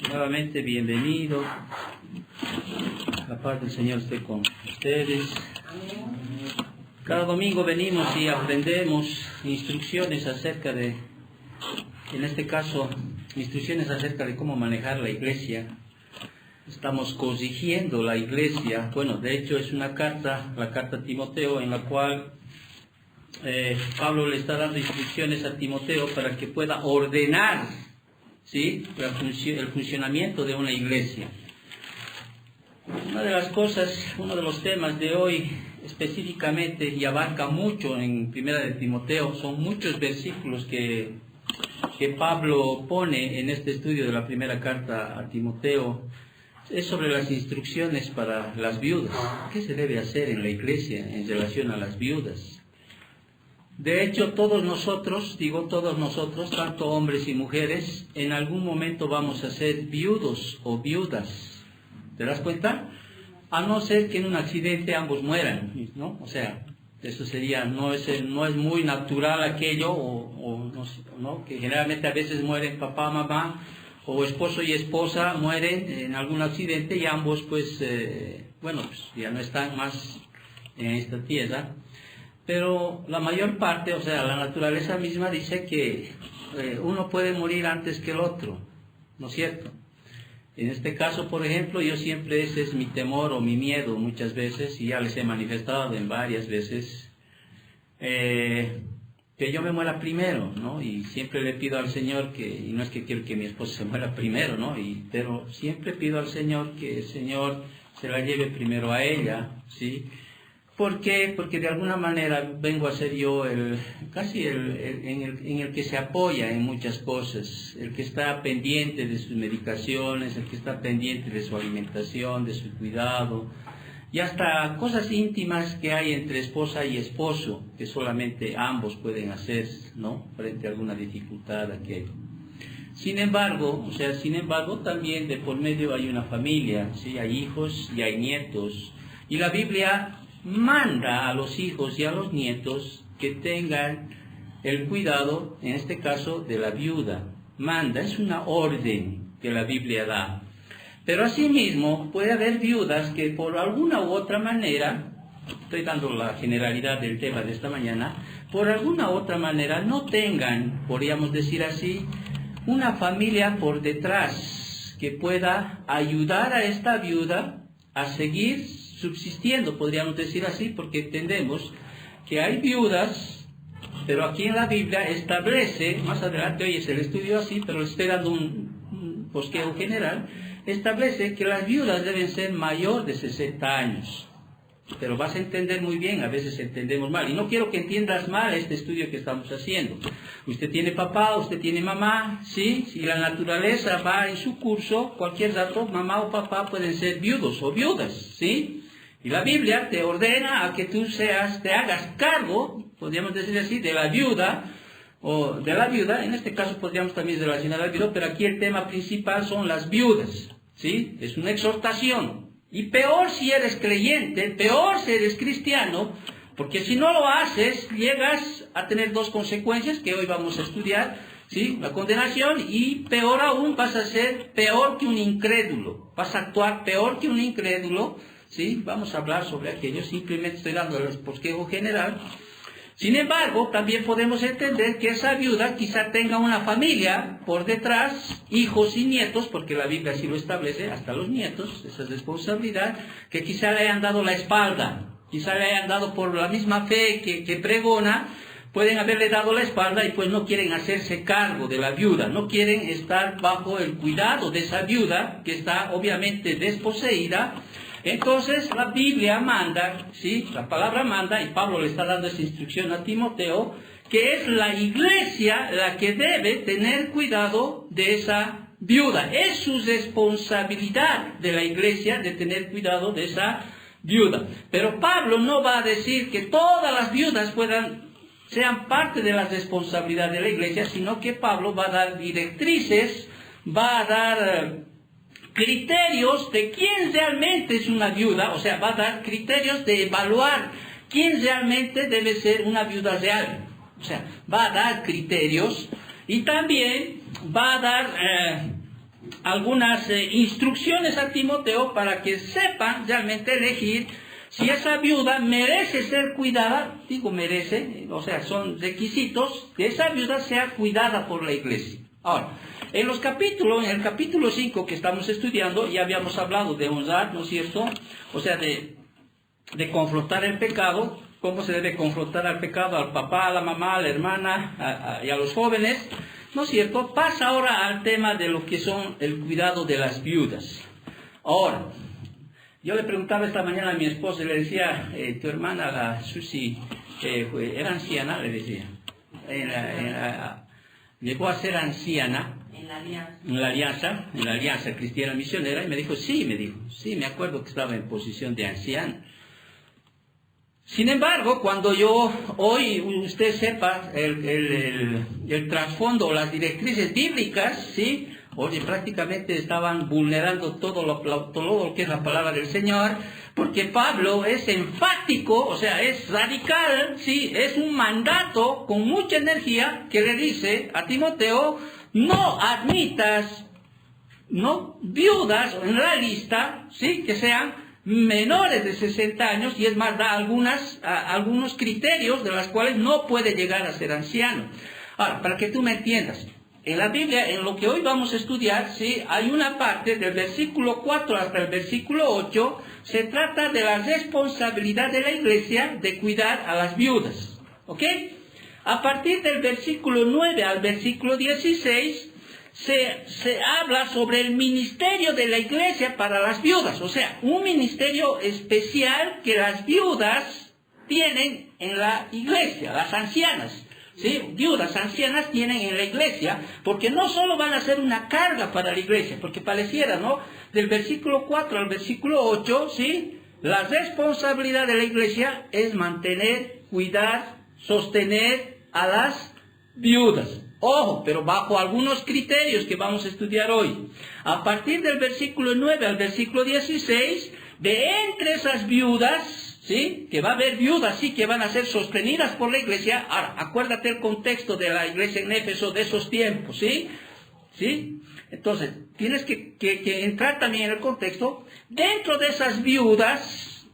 Nuevamente bienvenido. La paz del Señor esté con ustedes. Cada domingo venimos y aprendemos instrucciones acerca de, en este caso, instrucciones acerca de cómo manejar la iglesia. Estamos corrigiendo la iglesia. Bueno, de hecho es una carta, la carta a Timoteo, en la cual Pablo le está dando instrucciones a Timoteo para que pueda ordenar, ¿sí?, el funcionamiento de una iglesia. Una de las cosas, uno de los temas de hoy específicamente, y abarca mucho en Primera de Timoteo, son muchos versículos que Pablo pone en este estudio de la primera carta a Timoteo, es sobre las instrucciones para las viudas. ¿Qué se debe hacer en la iglesia en relación a las viudas? De hecho, todos nosotros, tanto hombres y mujeres, en algún momento vamos a ser viudos o viudas. ¿Te das cuenta? A no ser que en un accidente ambos mueran, ¿no? O sea, eso sería, no es muy natural aquello, ¿no? Que generalmente a veces mueren papá, mamá, o esposo y esposa mueren en algún accidente y ambos, pues ya no están más en esta tierra. Pero la mayor parte, o sea, la naturaleza misma dice que uno puede morir antes que el otro, ¿no es cierto? En este caso, por ejemplo, ese es mi temor o mi miedo muchas veces, y ya les he manifestado en varias veces, que yo me muera primero, ¿no? Y siempre le pido al Señor y no es que quiero que mi esposa se muera primero, ¿no? Pero siempre pido al Señor que el Señor se la lleve primero a ella, ¿sí? ¿Por qué? Porque de alguna manera vengo a ser yo en el que se apoya en muchas cosas, el que está pendiente de sus medicaciones, el que está pendiente de su alimentación, de su cuidado, y hasta cosas íntimas que hay entre esposa y esposo, que solamente ambos pueden hacer, ¿no?, frente a alguna dificultad aquello. Sin embargo, también de por medio hay una familia, ¿sí? Hay hijos y hay nietos, y la Biblia manda a los hijos y a los nietos que tengan el cuidado, en este caso, de la viuda. Manda, es una orden que la Biblia da. Pero asimismo puede haber viudas que por alguna u otra manera, estoy dando la generalidad del tema de esta mañana, por alguna u otra manera no tengan, podríamos decir así, una familia por detrás que pueda ayudar a esta viuda a seguir subsistiendo, podríamos decir así, porque entendemos que hay viudas, pero aquí en la Biblia establece, más adelante hoy es el estudio así, pero les estoy dando un bosquejo general, establece que las viudas deben ser mayor de 60 años. Pero vas a entender muy bien, a veces entendemos mal. Y no quiero que entiendas mal este estudio que estamos haciendo. Usted tiene papá, usted tiene mamá, ¿sí? Si la naturaleza va en su curso, cualquier dato, mamá o papá pueden ser viudos o viudas, ¿sí? Y la Biblia te ordena a que tú te hagas cargo, podríamos decir así, de la viuda, en este caso podríamos también relacionar al viudo, pero aquí el tema principal son las viudas, ¿sí? Es una exhortación. Y peor si eres creyente, peor si eres cristiano, porque si no lo haces, llegas a tener dos consecuencias que hoy vamos a estudiar, ¿sí? La condenación, y peor aún, vas a ser peor que un incrédulo, vas a actuar peor que un incrédulo, ¿sí? Vamos a hablar sobre aquello, simplemente estoy dando el bosquejo general. Sin embargo, también podemos entender que esa viuda quizá tenga una familia por detrás, hijos y nietos, porque la Biblia así lo establece, hasta los nietos, esa es responsabilidad, que quizá le hayan dado la espalda, quizá le hayan dado por la misma fe que pregona, pueden haberle dado la espalda y pues no quieren hacerse cargo de la viuda, no quieren estar bajo el cuidado de esa viuda que está obviamente desposeída. Entonces la Biblia manda, ¿sí? La palabra manda, y Pablo le está dando esa instrucción a Timoteo, que es la iglesia la que debe tener cuidado de esa viuda. Es su responsabilidad de la iglesia de tener cuidado de esa viuda. Pero Pablo no va a decir que todas las viudas sean parte de la responsabilidad de la iglesia, sino que Pablo va a dar directrices, va a dar criterios de quién realmente es una viuda, o sea, va a dar criterios de evaluar quién realmente debe ser una viuda real. O sea, va a dar criterios y también va a dar algunas instrucciones a Timoteo para que sepan realmente elegir si esa viuda merece ser cuidada. Digo merece, o sea, son requisitos que esa viuda sea cuidada por la iglesia. Ahora, en el capítulo 5 que estamos estudiando, ya habíamos hablado de honrar, ¿no es cierto? O sea, de confrontar el pecado, cómo se debe confrontar al pecado, al papá, a la mamá, a la hermana y a los jóvenes, ¿no es cierto? Pasa ahora al tema de lo que son el cuidado de las viudas. Ahora, yo le preguntaba esta mañana a mi esposa, le decía, tu hermana, la Susi, era anciana, le decía. Llegó a ser anciana en la alianza cristiana misionera, y me dijo, sí, me acuerdo que estaba en posición de anciana. Sin embargo, cuando hoy usted sepa el trasfondo, las directrices bíblicas, ¿sí? Oye, prácticamente estaban vulnerando todo lo que es la palabra del Señor, porque Pablo es enfático, o sea, es radical, ¿sí? Es un mandato con mucha energía que le dice a Timoteo, no admitas, viudas en la lista, ¿sí? Que sean menores de 60 años, y es más, da algunos criterios de los cuales no puede llegar a ser anciano. Ahora, para que tú me entiendas, en la Biblia, en lo que hoy vamos a estudiar, ¿sí? Hay una parte del versículo 4 hasta el versículo 8, se trata de la responsabilidad de la iglesia de cuidar a las viudas, ¿ok? A partir del versículo 9 al versículo 16, se habla sobre el ministerio de la iglesia para las viudas, o sea, un ministerio especial que las viudas tienen en la iglesia, las ancianas. ¿Sí? Viudas, ancianas tienen en la iglesia, porque no solo van a ser una carga para la iglesia, porque pareciera, ¿no? Del versículo 4 al versículo 8, ¿sí? La responsabilidad de la iglesia es mantener, cuidar, sostener a las viudas. Ojo, pero bajo algunos criterios que vamos a estudiar hoy. A partir del versículo 9 al versículo 16, de entre esas viudas, ¿sí? Que va a haber viudas, sí, que van a ser sostenidas por la iglesia. Ahora, acuérdate el contexto de la iglesia en Éfeso de esos tiempos, ¿sí? ¿Sí? Entonces, tienes que entrar también en el contexto. Dentro de esas viudas,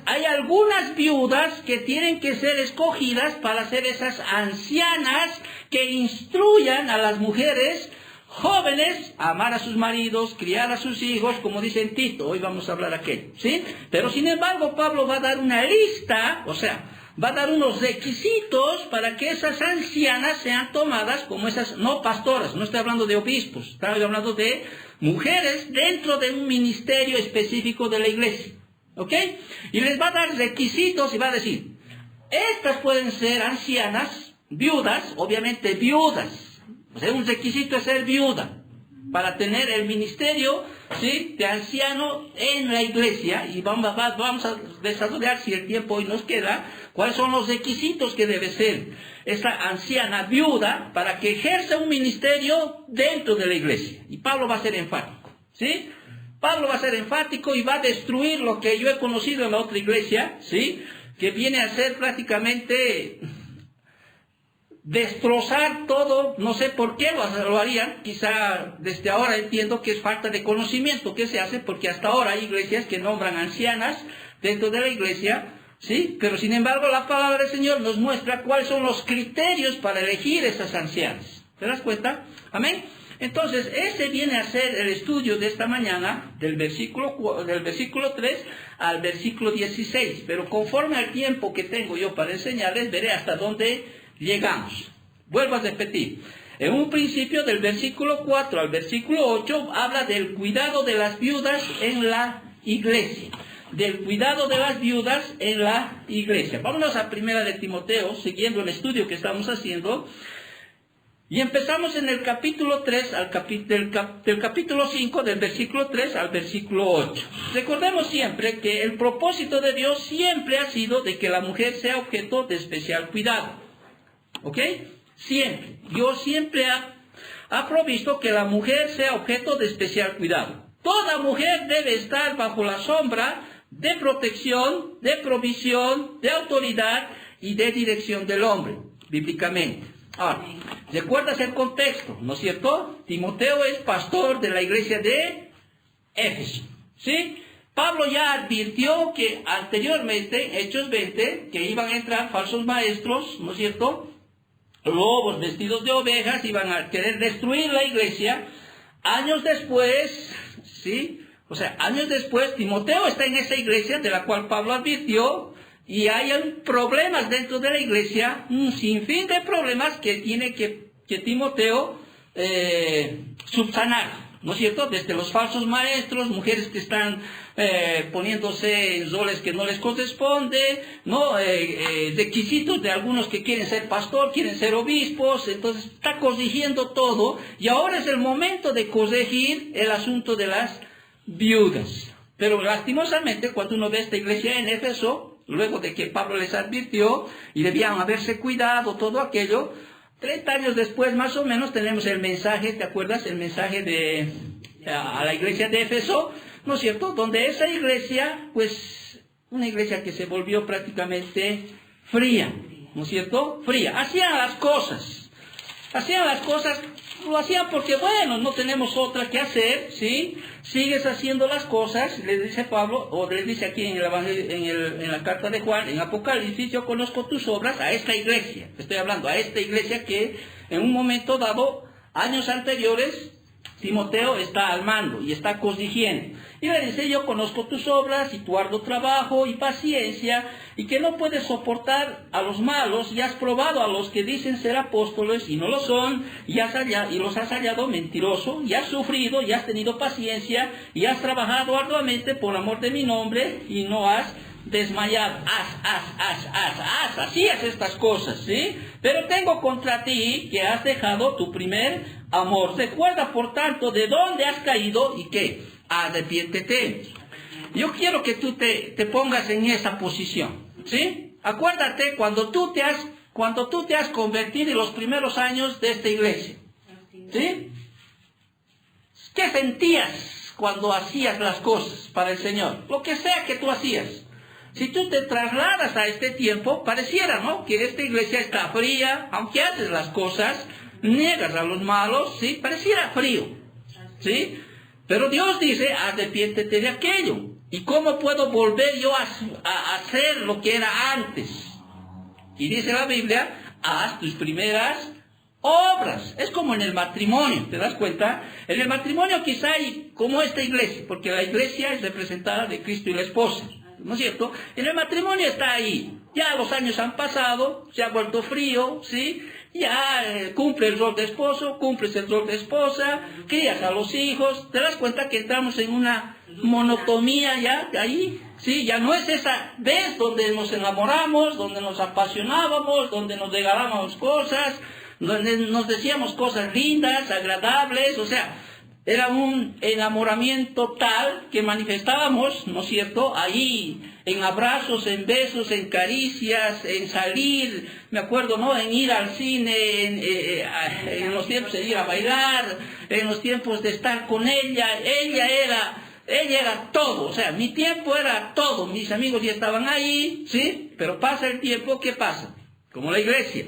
hay algunas viudas que tienen que ser escogidas para ser esas ancianas que instruyan a las mujeres jóvenes a amar a sus maridos, criar a sus hijos, como dice en Tito. Hoy vamos a hablar aquello, ¿sí? Pero sin embargo, Pablo va a dar una lista, o sea, va a dar unos requisitos para que esas ancianas sean tomadas como esas, no pastoras, no estoy hablando de obispos, estoy hablando de mujeres dentro de un ministerio específico de la iglesia, ¿ok? Y les va a dar requisitos y va a decir, estas pueden ser ancianas, viudas, obviamente viudas. O sea, un requisito es ser viuda para tener el ministerio, ¿sí? De anciano en la iglesia. Y vamos a desarrollar, si el tiempo hoy nos queda, cuáles son los requisitos que debe ser esta anciana viuda para que ejerza un ministerio dentro de la iglesia. Y Pablo va a ser enfático, ¿sí? Pablo va a ser enfático y va a destruir lo que yo he conocido en la otra iglesia, ¿sí? Que viene a ser prácticamente destrozar todo. No sé por qué lo harían, quizá desde ahora entiendo que es falta de conocimiento que se hace, porque hasta ahora hay iglesias que nombran ancianas dentro de la iglesia, ¿sí? Pero sin embargo la palabra del Señor nos muestra cuáles son los criterios para elegir esas ancianas. ¿Te das cuenta? Amén. Entonces, ese viene a ser el estudio de esta mañana, del versículo 3 al versículo 16. Pero conforme al tiempo que tengo yo para enseñarles, veré hasta dónde llegamos. Vuelvo a repetir. En un principio, del versículo 4 al versículo 8, habla del cuidado de las viudas en la iglesia. Del cuidado de las viudas en la iglesia. Vámonos a Primera de Timoteo, siguiendo el estudio que estamos haciendo. Y empezamos en el capítulo 3, del capítulo 5, del versículo 3 al versículo 8. Recordemos siempre que el propósito de Dios siempre ha sido de que la mujer sea objeto de especial cuidado. ¿Ok? Siempre. Dios siempre ha provisto que la mujer sea objeto de especial cuidado. Toda mujer debe estar bajo la sombra de protección, de provisión, de autoridad y de dirección del hombre, bíblicamente. Ahora, ¿recuerdas el contexto, no es cierto? Timoteo es pastor de la iglesia de Éfeso, ¿sí? Pablo ya advirtió que anteriormente, Hechos 20, que iban a entrar falsos maestros, ¿no es cierto? Lobos vestidos de ovejas, iban a querer destruir la iglesia. Años después, ¿sí? O sea, años después, Timoteo está en esa iglesia de la cual Pablo advirtió, y hay problemas dentro de la iglesia, un sinfín de problemas que tiene que Timoteo subsanar, ¿no es cierto? Desde los falsos maestros, mujeres que están poniéndose en roles que no les corresponde, ¿no? Requisitos de algunos que quieren ser pastor, quieren ser obispos, entonces está corrigiendo todo, y ahora es el momento de corregir el asunto de las viudas. Pero lastimosamente, cuando uno ve esta iglesia en Éfeso, luego de que Pablo les advirtió y debían haberse cuidado, todo aquello, 30 años después más o menos tenemos el mensaje, ¿te acuerdas? El mensaje a la iglesia de Éfeso, ¿no es cierto? Donde esa iglesia, pues, una iglesia que se volvió prácticamente fría, ¿no es cierto? Fría. Hacían las cosas, lo hacían porque, bueno, no tenemos otra que hacer, ¿sí? Sigues haciendo las cosas, le dice Pablo, o le dice aquí en el Evangelio, en la carta de Juan, en Apocalipsis, yo conozco tus obras a esta iglesia. Estoy hablando a esta iglesia que en un momento dado, años anteriores, Timoteo está al mando y está corrigiendo. Y le dice, yo conozco tus obras y tu arduo trabajo y paciencia, y que no puedes soportar a los malos, y has probado a los que dicen ser apóstoles y no lo son, y los has hallado mentiroso, y has sufrido, y has tenido paciencia, y has trabajado arduamente por amor de mi nombre, y no has desmayado. Hacías estas cosas, ¿sí? Pero tengo contra ti que has dejado tu primer amor. Recuerda, por tanto, de dónde has caído y qué. Arrepiéntete. Yo quiero que tú te pongas en esa posición, ¿sí? Acuérdate cuando tú te has convertido en los primeros años de esta iglesia, ¿sí? ¿Qué sentías cuando hacías las cosas para el Señor? Lo que sea que tú hacías. Si tú te trasladas a este tiempo, pareciera, ¿no?, que esta iglesia está fría, aunque haces las cosas, niegas a los malos, ¿sí? Pareciera frío, ¿sí? Pero Dios dice, arrepiéntete de aquello. ¿Y cómo puedo volver yo a hacer lo que era antes? Y dice la Biblia, haz tus primeras obras. Es como en el matrimonio, ¿te das cuenta? En el matrimonio quizá hay como esta iglesia, porque la iglesia es representada de Cristo y la esposa, ¿no es cierto? En el matrimonio está ahí. Ya los años han pasado, se ha vuelto frío, ¿sí? Ya cumple el rol de esposo, cumples el rol de esposa, crías a los hijos, te das cuenta que entramos en una monotonía ya ahí, ¿sí? Ya no es esa vez donde nos enamoramos, donde nos apasionábamos, donde nos regalábamos cosas, donde nos decíamos cosas lindas, agradables, o sea, era un enamoramiento tal que manifestábamos, ¿no es cierto?, ahí, en abrazos, en besos, en caricias, en salir, me acuerdo, ¿no?, en ir al cine, en los tiempos de ir a bailar, en los tiempos de estar con ella era todo, o sea, mi tiempo era todo, mis amigos ya estaban ahí, ¿sí? Pero pasa el tiempo, ¿qué pasa? Como la iglesia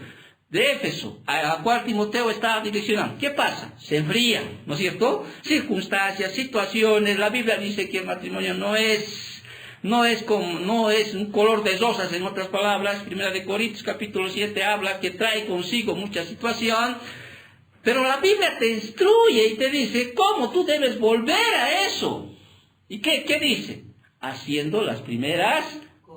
de Éfeso, a la cual Timoteo estaba direccionando. ¿Qué pasa? Se enfría, ¿no es cierto? Circunstancias, situaciones. La Biblia dice que el matrimonio no es un color de rosas, en otras palabras. Primera de Corintios capítulo 7 habla que trae consigo mucha situación. Pero la Biblia te instruye y te dice cómo tú debes volver a eso. ¿Y qué dice? Haciendo las primeras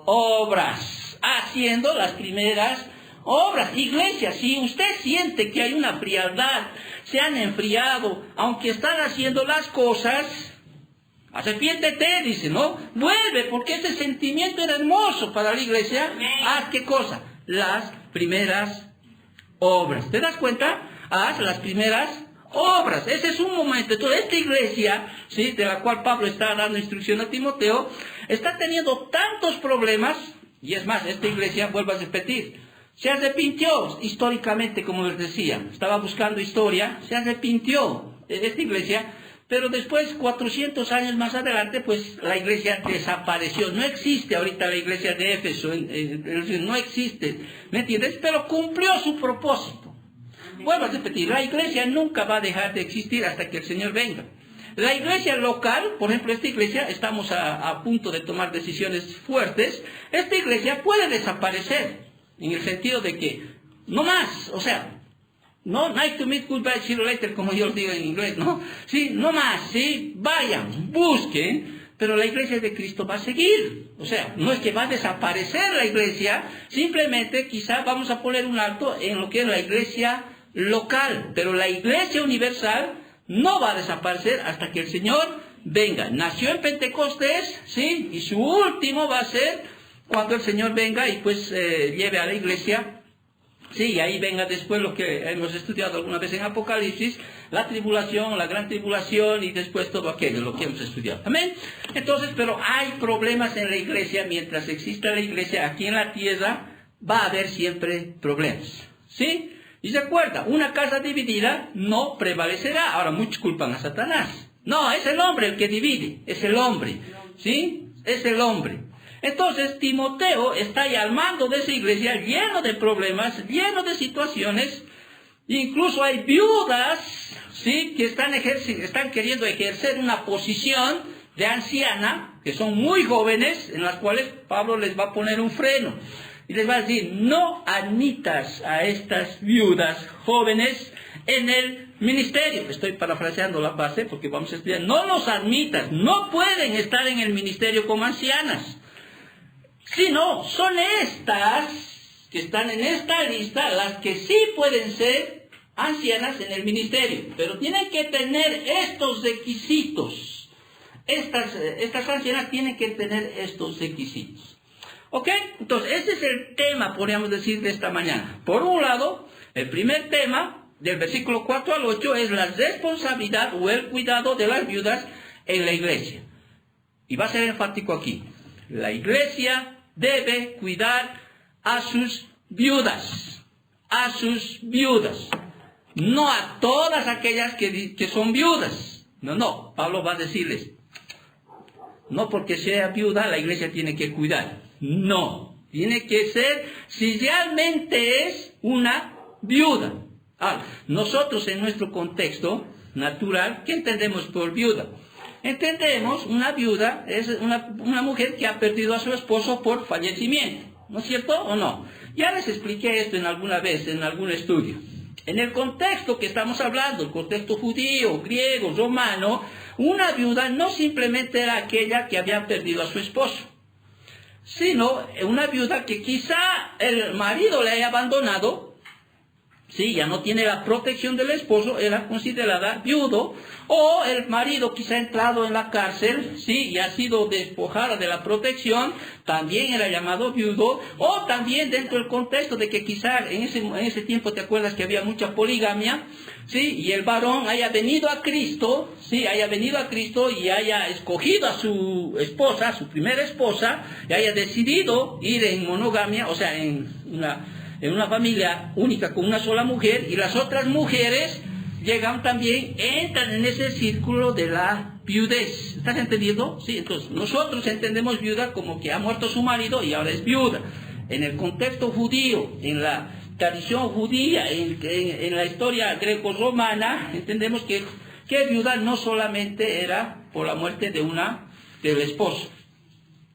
obras. Haciendo las primeras obras. Iglesia, si usted siente que hay una frialdad, se han enfriado, aunque están haciendo las cosas, arrepiéntete, dice, ¿no? Vuelve, porque ese sentimiento era hermoso para la iglesia. Haz qué cosa, las primeras obras. ¿Te das cuenta? Haz las primeras obras. Ese es un momento. Entonces, esta iglesia, ¿sí?, de la cual Pablo está dando instrucción a Timoteo, está teniendo tantos problemas, y es más, esta iglesia, vuelvo a repetir, se arrepintió históricamente, como les decía. Estaba buscando historia, se arrepintió de esta iglesia, pero después, 400 años más adelante, pues la iglesia desapareció. No existe ahorita la iglesia de Éfeso, no existe, ¿me entiendes? Pero cumplió su propósito. Vuelvo a repetir, la iglesia nunca va a dejar de existir hasta que el Señor venga. La iglesia local, por ejemplo, esta iglesia, estamos a punto de tomar decisiones fuertes, esta iglesia puede desaparecer, en el sentido de que, no más, o sea, no, nice to meet, goodbye, see you later, como yo digo en inglés, ¿no? Sí, no más, sí, vayan, busquen, pero la iglesia de Cristo va a seguir. O sea, no es que va a desaparecer la iglesia, simplemente quizá vamos a poner un alto en lo que es la iglesia local, pero la iglesia universal no va a desaparecer hasta que el Señor venga. Nació en Pentecostés, ¿sí? Y su último va a ser cuando el Señor venga y pues lleve a la iglesia, sí, y ahí venga después lo que hemos estudiado alguna vez en Apocalipsis, la tribulación, la gran tribulación y después todo aquello, lo que hemos estudiado. Amén. Entonces, pero hay problemas en la iglesia. Mientras exista la iglesia aquí en la tierra, va a haber siempre problemas. ¿Sí? Y se acuerda, una casa dividida no prevalecerá. Ahora, muchos culpan a Satanás. No, es el hombre el que divide, es el hombre. ¿Sí? Es el hombre. Entonces, Timoteo está ahí al mando de esa iglesia, lleno de problemas, lleno de situaciones. Incluso hay viudas, ¿sí?, que están queriendo ejercer una posición de anciana, que son muy jóvenes, en las cuales Pablo les va a poner un freno. Y les va a decir, no admitas a estas viudas jóvenes en el ministerio. Estoy parafraseando la base porque vamos a estudiar. No los admitas, no pueden estar en el ministerio como ancianas. Sino, son estas que están en esta lista las que sí pueden ser ancianas en el ministerio. Pero tienen que tener estos requisitos. Estas ancianas tienen que tener estos requisitos. ¿Ok? Entonces, ese es el tema, podríamos decir, de esta mañana. Por un lado, el primer tema, del versículo 4 al 8, es la responsabilidad o el cuidado de las viudas en la iglesia. Y va a ser enfático aquí. La iglesia debe cuidar a sus viudas. A sus viudas. No a todas aquellas que son viudas. No. Pablo va a decirles, no porque sea viuda la iglesia tiene que cuidar. No. Tiene que ser si realmente es una viuda. Nosotros en nuestro contexto natural, ¿qué entendemos por viuda? Entendemos una viuda es una mujer que ha perdido a su esposo por fallecimiento. ¿No es cierto o no? Ya les expliqué esto en alguna vez, en algún estudio. En el contexto que estamos hablando, el contexto judío, griego, romano, una viuda no simplemente era aquella que había perdido a su esposo, sino una viuda que quizá el marido le haya abandonado, sí, ya no tiene la protección del esposo, era considerada viudo, o el marido quizá ha entrado en la cárcel, sí, y ha sido despojada de la protección, también era llamado viudo, o también dentro del contexto de que quizá en ese tiempo te acuerdas que había mucha poligamia, sí, y el varón haya venido a Cristo, sí, haya venido a Cristo y haya escogido a su esposa, su primera esposa, y haya decidido ir en monogamia, o sea, en una familia única con una sola mujer, y las otras mujeres llegan también, entran en ese círculo de la viudez. ¿Estás entendiendo? Sí, entonces nosotros entendemos viuda como que ha muerto su marido y ahora es viuda. En el contexto judío, en la tradición judía, en la historia greco-romana, entendemos que viuda no solamente era por la muerte del esposo,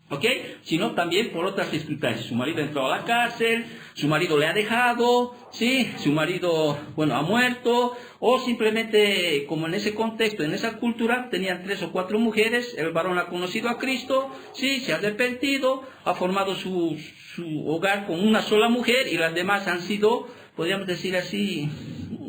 ¿ok? Sino también por otras circunstancias. Su marido entró a la cárcel, su marido le ha dejado, ¿sí? Su marido, ha muerto, o simplemente, como en ese contexto, en esa cultura, tenían 3 o 4 mujeres, el varón ha conocido a Cristo, ¿sí? Se ha arrepentido, ha formado su hogar con una sola mujer, y las demás han sido, podríamos decir así,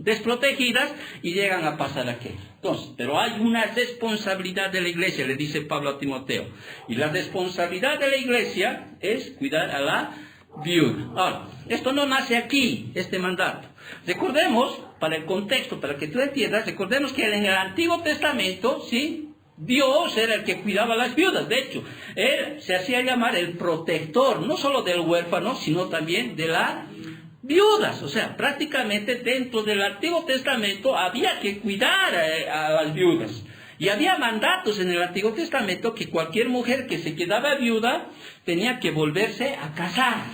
desprotegidas, y llegan a pasar aquello. Entonces, pero hay una responsabilidad de la iglesia, le dice Pablo a Timoteo. Y la responsabilidad de la iglesia es cuidar a la viuda. Ahora, esto no nace aquí, este mandato. Recordemos, para el contexto, para que tú entiendas, recordemos que en el Antiguo Testamento, ¿sí?, Dios era el que cuidaba a las viudas. De hecho, Él se hacía llamar el protector, no solo del huérfano, sino también de las viudas. O sea, prácticamente dentro del Antiguo Testamento había que cuidar a las viudas. Y había mandatos en el Antiguo Testamento que cualquier mujer que se quedaba viuda tenía que volverse a casar.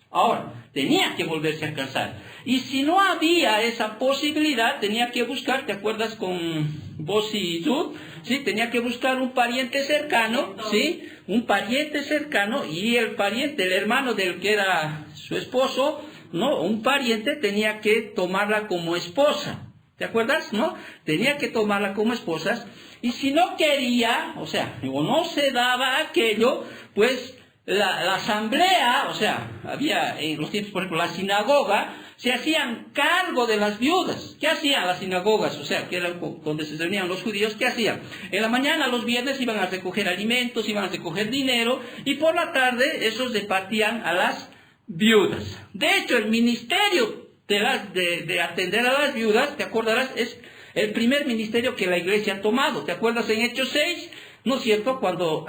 Ahora, tenía que volverse a casar. Y si no había esa posibilidad, tenía que buscar, ¿te acuerdas con vos y Yud? ¿Sí? Tenía que buscar un pariente cercano, ¿sí? Un pariente cercano, y el pariente, el hermano del que era su esposo, ¿no? Un pariente tenía que tomarla como esposa. ¿Te acuerdas? ¿No? Tenía que tomarla como esposa. Y si no quería, o sea, o no se daba aquello, pues la asamblea, o sea, había en los tiempos, por ejemplo, la sinagoga, se hacían cargo de las viudas. ¿Qué hacían las sinagogas? O sea, que era donde se reunían los judíos, ¿qué hacían? En la mañana, los viernes, iban a recoger alimentos, iban a recoger dinero, y por la tarde, esos repartían a las viudas. De hecho, el ministerio de atender a las viudas, te acordarás, es el primer ministerio que la iglesia ha tomado. ¿Te acuerdas en Hechos 6? ¿No es cierto? Cuando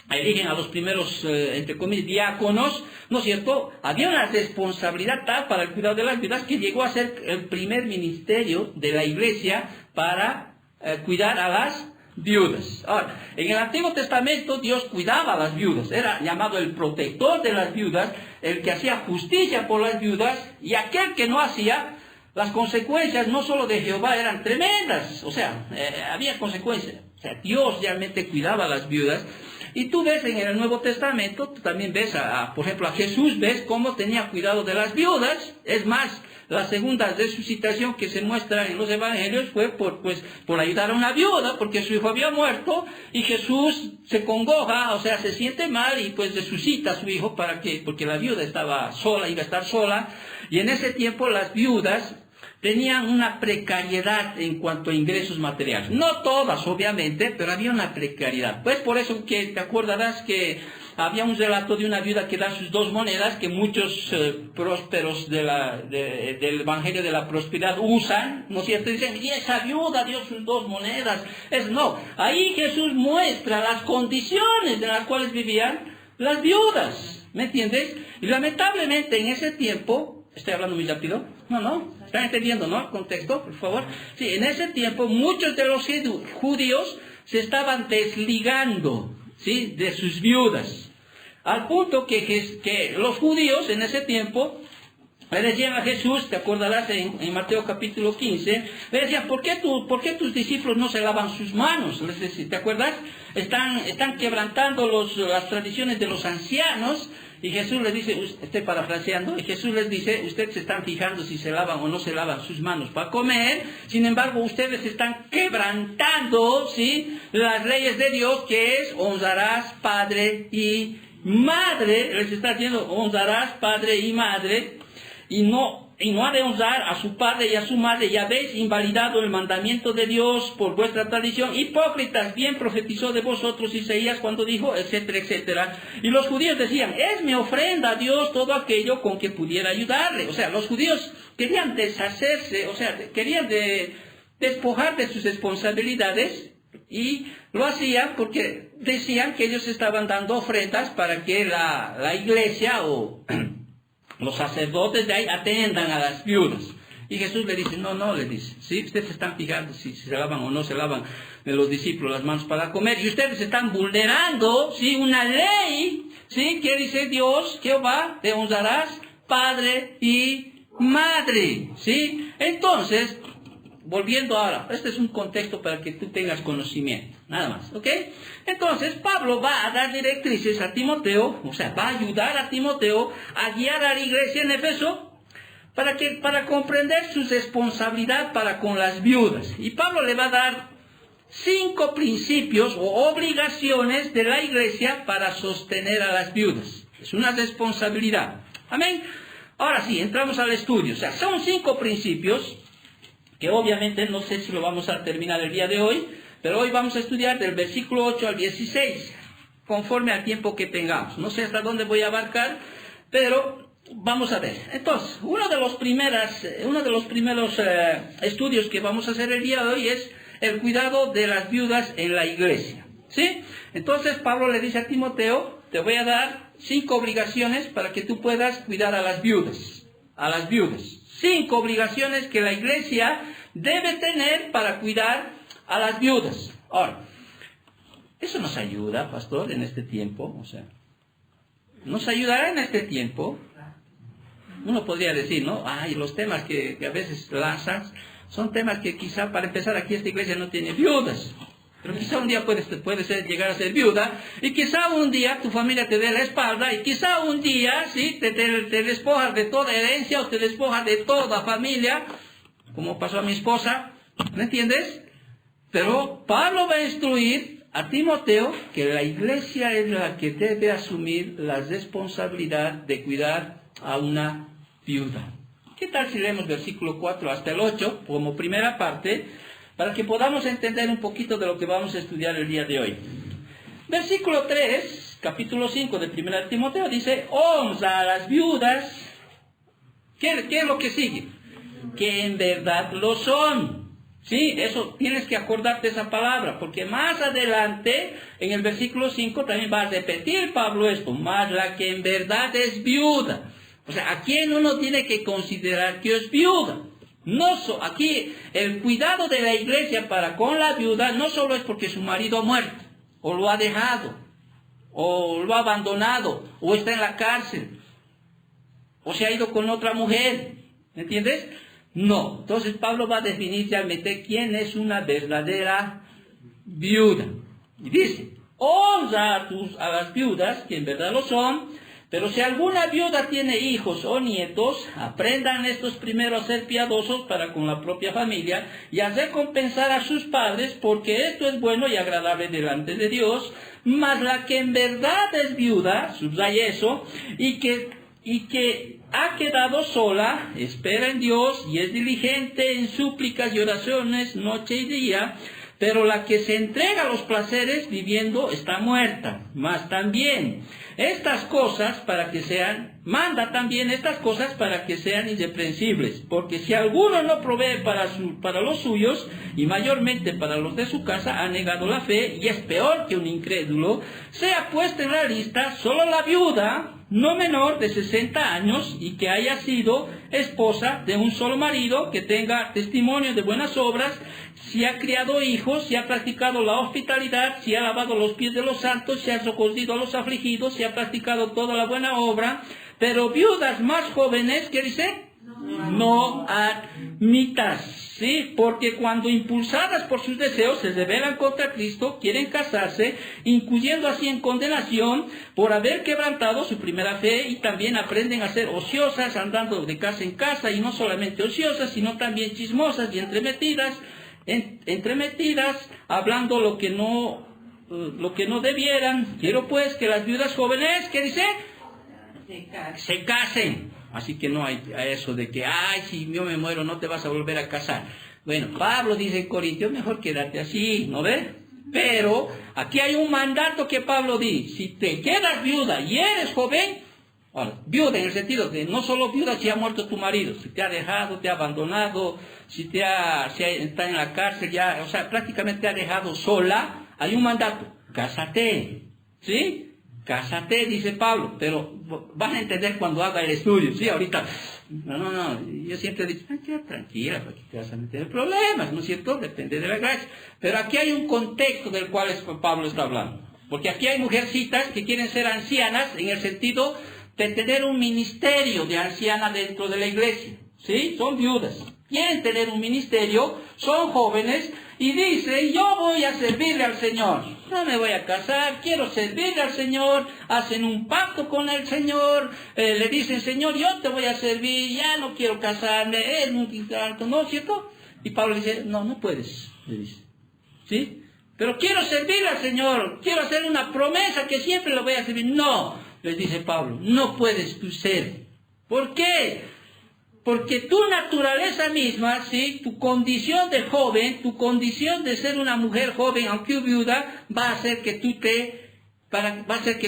eligen a los primeros, entre comillas, diáconos, ¿no es cierto? Había una responsabilidad tal para el cuidado de las viudas que llegó a ser el primer ministerio de la iglesia para cuidar a las viudas. Ahora, en el Antiguo Testamento Dios cuidaba a las viudas, era llamado el protector de las viudas, el que hacía justicia por las viudas, y aquel que no hacía, las consecuencias no solo de Jehová eran tremendas, o sea, había consecuencias. O sea, Dios realmente cuidaba a las viudas. Y tú ves en el Nuevo Testamento, tú también ves, por ejemplo, a Jesús, ves cómo tenía cuidado de las viudas. Es más, la segunda resucitación que se muestra en los evangelios fue por ayudar a una viuda, porque su hijo había muerto, y Jesús se congoja, o sea, se siente mal, y pues resucita a su hijo porque la viuda estaba sola, iba a estar sola, y en ese tiempo las viudas tenían una precariedad en cuanto a ingresos materiales. No todas, obviamente, pero había una precariedad. Pues por eso que te acordarás que había un relato de una viuda que da sus 2 monedas, que muchos prósperos del Evangelio de la Prosperidad usan, ¿no es cierto? Dicen, y esa viuda dio sus 2 monedas. No, ahí Jesús muestra las condiciones de las cuales vivían las viudas, ¿me entiendes? Y lamentablemente en ese tiempo, ¿estoy hablando muy rápido? No. ¿Están entendiendo, no? El contexto, por favor. Sí, en ese tiempo muchos de los judíos se estaban desligando, ¿sí?, de sus viudas. Al punto que los judíos en ese tiempo le decían a Jesús, te acordarás en Mateo capítulo 15, le decían, ¿por qué tus discípulos no se lavan sus manos? Les decía, ¿te acuerdas? Están quebrantando las tradiciones de los ancianos. Y Jesús les dice, estoy parafraseando, y Jesús les dice, ustedes se están fijando si se lavan o no se lavan sus manos para comer, sin embargo ustedes están quebrantando, ¿sí?, las leyes de Dios, que es honrarás padre y madre. Les está diciendo, honrarás padre y madre, y no ha de honrar a su padre y a su madre, y habéis invalidado el mandamiento de Dios por vuestra tradición. Hipócritas, bien profetizó de vosotros Isaías cuando dijo, etcétera, etcétera. Y los judíos decían, es mi ofrenda a Dios todo aquello con que pudiera ayudarle. O sea, los judíos querían deshacerse, o sea, querían despojar de sus responsabilidades, y lo hacían porque decían que ellos estaban dando ofrendas para que la iglesia o los sacerdotes de ahí atiendan a las viudas. Y Jesús le dice, no, le dice, ¿sí? Ustedes se están fijando si se lavan o no se lavan los discípulos las manos para comer, y ustedes están vulnerando, ¿sí?, una ley, ¿sí?, que dice Dios, Jehová, te honrarás padre y madre, ¿sí? Entonces, volviendo ahora, este es un contexto para que tú tengas conocimiento, nada más, ¿ok? Entonces, Pablo va a dar directrices a Timoteo, o sea, va a ayudar a Timoteo a guiar a la iglesia en Éfeso para comprender su responsabilidad para con las viudas. Y Pablo le va a dar 5 principios o obligaciones de la iglesia para sostener a las viudas. Es una responsabilidad. Amén. Ahora sí, entramos al estudio. O sea, son 5 principios que obviamente no sé si lo vamos a terminar el día de hoy, pero hoy vamos a estudiar del versículo 8 al 16, conforme al tiempo que tengamos. No sé hasta dónde voy a abarcar, pero vamos a ver. Entonces, uno de los primeros estudios que vamos a hacer el día de hoy es el cuidado de las viudas en la iglesia, ¿sí? Entonces, Pablo le dice a Timoteo, te voy a dar 5 obligaciones para que tú puedas cuidar a las viudas. 5 obligaciones que la iglesia debe tener para cuidar a las viudas. Ahora, eso nos ayuda, pastor, en este tiempo, o sea, nos ayudará en este tiempo. uno podría decir, ¿no? Ay, los temas que a veces lanzas son temas que quizá para empezar aquí esta iglesia no tiene viudas. Pero quizá un día puedes llegar a ser viuda, y quizá un día tu familia te dé la espalda, y quizá un día, ¿sí? te despojas de toda herencia, o te despojas de toda familia, como pasó a mi esposa, ¿me entiendes? Pero Pablo va a instruir a Timoteo que la iglesia es la que debe asumir la responsabilidad de cuidar a una viuda. ¿Qué tal si leemos versículo 4 hasta el 8 como primera parte, para que podamos entender un poquito de lo que vamos a estudiar el día de hoy? Versículo 3, capítulo 5 de 1 Timoteo dice: honra a las viudas. ¿Qué es lo que sigue? Que en verdad lo son. Sí, eso tienes que acordarte esa palabra, porque más adelante, en el versículo 5, también va a repetir Pablo esto: más la que en verdad es viuda. O sea, ¿a quién uno tiene que considerar que es viuda? Aquí el cuidado de la iglesia para con la viuda no solo es porque su marido ha muerto, o lo ha dejado, o lo ha abandonado, o está en la cárcel, o se ha ido con otra mujer, ¿me entiendes? No. Entonces Pablo va a definir realmente quién es una verdadera viuda. Y dice: honra a las viudas, que en verdad lo son. Pero si alguna viuda tiene hijos o nietos, aprendan estos primero a ser piadosos para con la propia familia y a recompensar a sus padres, porque esto es bueno y agradable delante de Dios. Mas la que en verdad es viuda, subraya eso, y que ha quedado sola, espera en Dios y es diligente en súplicas y oraciones noche y día. Pero la que se entrega a los placeres viviendo está muerta. Mas también manda también estas cosas para que sean irreprensibles. Porque si alguno no provee para los suyos, y mayormente para los de su casa, ha negado la fe y es peor que un incrédulo. Sea puesta en la lista solo la viuda, no menor de 60 años, y que haya sido esposa de un solo marido, que tenga testimonio de buenas obras, si ha criado hijos, si ha practicado la hospitalidad, si ha lavado los pies de los santos, si ha socorrido a los afligidos, si ha practicado toda la buena obra. Pero viudas más jóvenes, ¿qué dice? No admitas, ¿sí? Porque cuando impulsadas por sus deseos se rebelan contra Cristo, quieren casarse, incluyendo así en condenación por haber quebrantado su primera fe, y también aprenden a ser ociosas, andando de casa en casa, y no solamente ociosas, sino también chismosas y entremetidas, hablando lo que no debieran. Quiero pues que las viudas jóvenes, ¿qué dice? Se casen. Así que no hay eso de que, ay, si yo me muero no te vas a volver a casar. Bueno, Pablo dice en Corintios: mejor quédate así, ¿no ves? Pero aquí hay un mandato que Pablo dice: si te quedas viuda y eres joven, ahora, viuda en el sentido de no solo viuda si ha muerto tu marido, si te ha dejado, te ha abandonado, si está en la cárcel ya, o sea, prácticamente te ha dejado sola, hay un mandato: cásate, ¿sí? Cásate, dice Pablo, pero van a entender cuando haga el estudio, ¿sí? Ahorita, no, yo siempre he dicho: quédate tranquila, porque te vas a meter en problemas, ¿no es cierto? Depende de la gracia. Pero aquí hay un contexto del cual Pablo está hablando, porque aquí hay mujercitas que quieren ser ancianas en el sentido de tener un ministerio de anciana dentro de la iglesia, ¿sí? Son viudas, quieren tener un ministerio, son jóvenes, y dice: yo voy a servirle al Señor, no me voy a casar, quiero servirle al Señor. Hacen un pacto con el Señor, le dicen: Señor, yo te voy a servir, ya no quiero casarme, es muy alto, ¿no es cierto? Y Pablo dice: no puedes, le dice, ¿sí? Pero quiero servirle al Señor, quiero hacer una promesa que siempre lo voy a servir. No, les dice Pablo, no puedes tú ser. ¿Por qué? Porque tu naturaleza misma, ¿sí? Tu condición de joven, tu condición de ser una mujer joven, aunque viuda, va a hacer que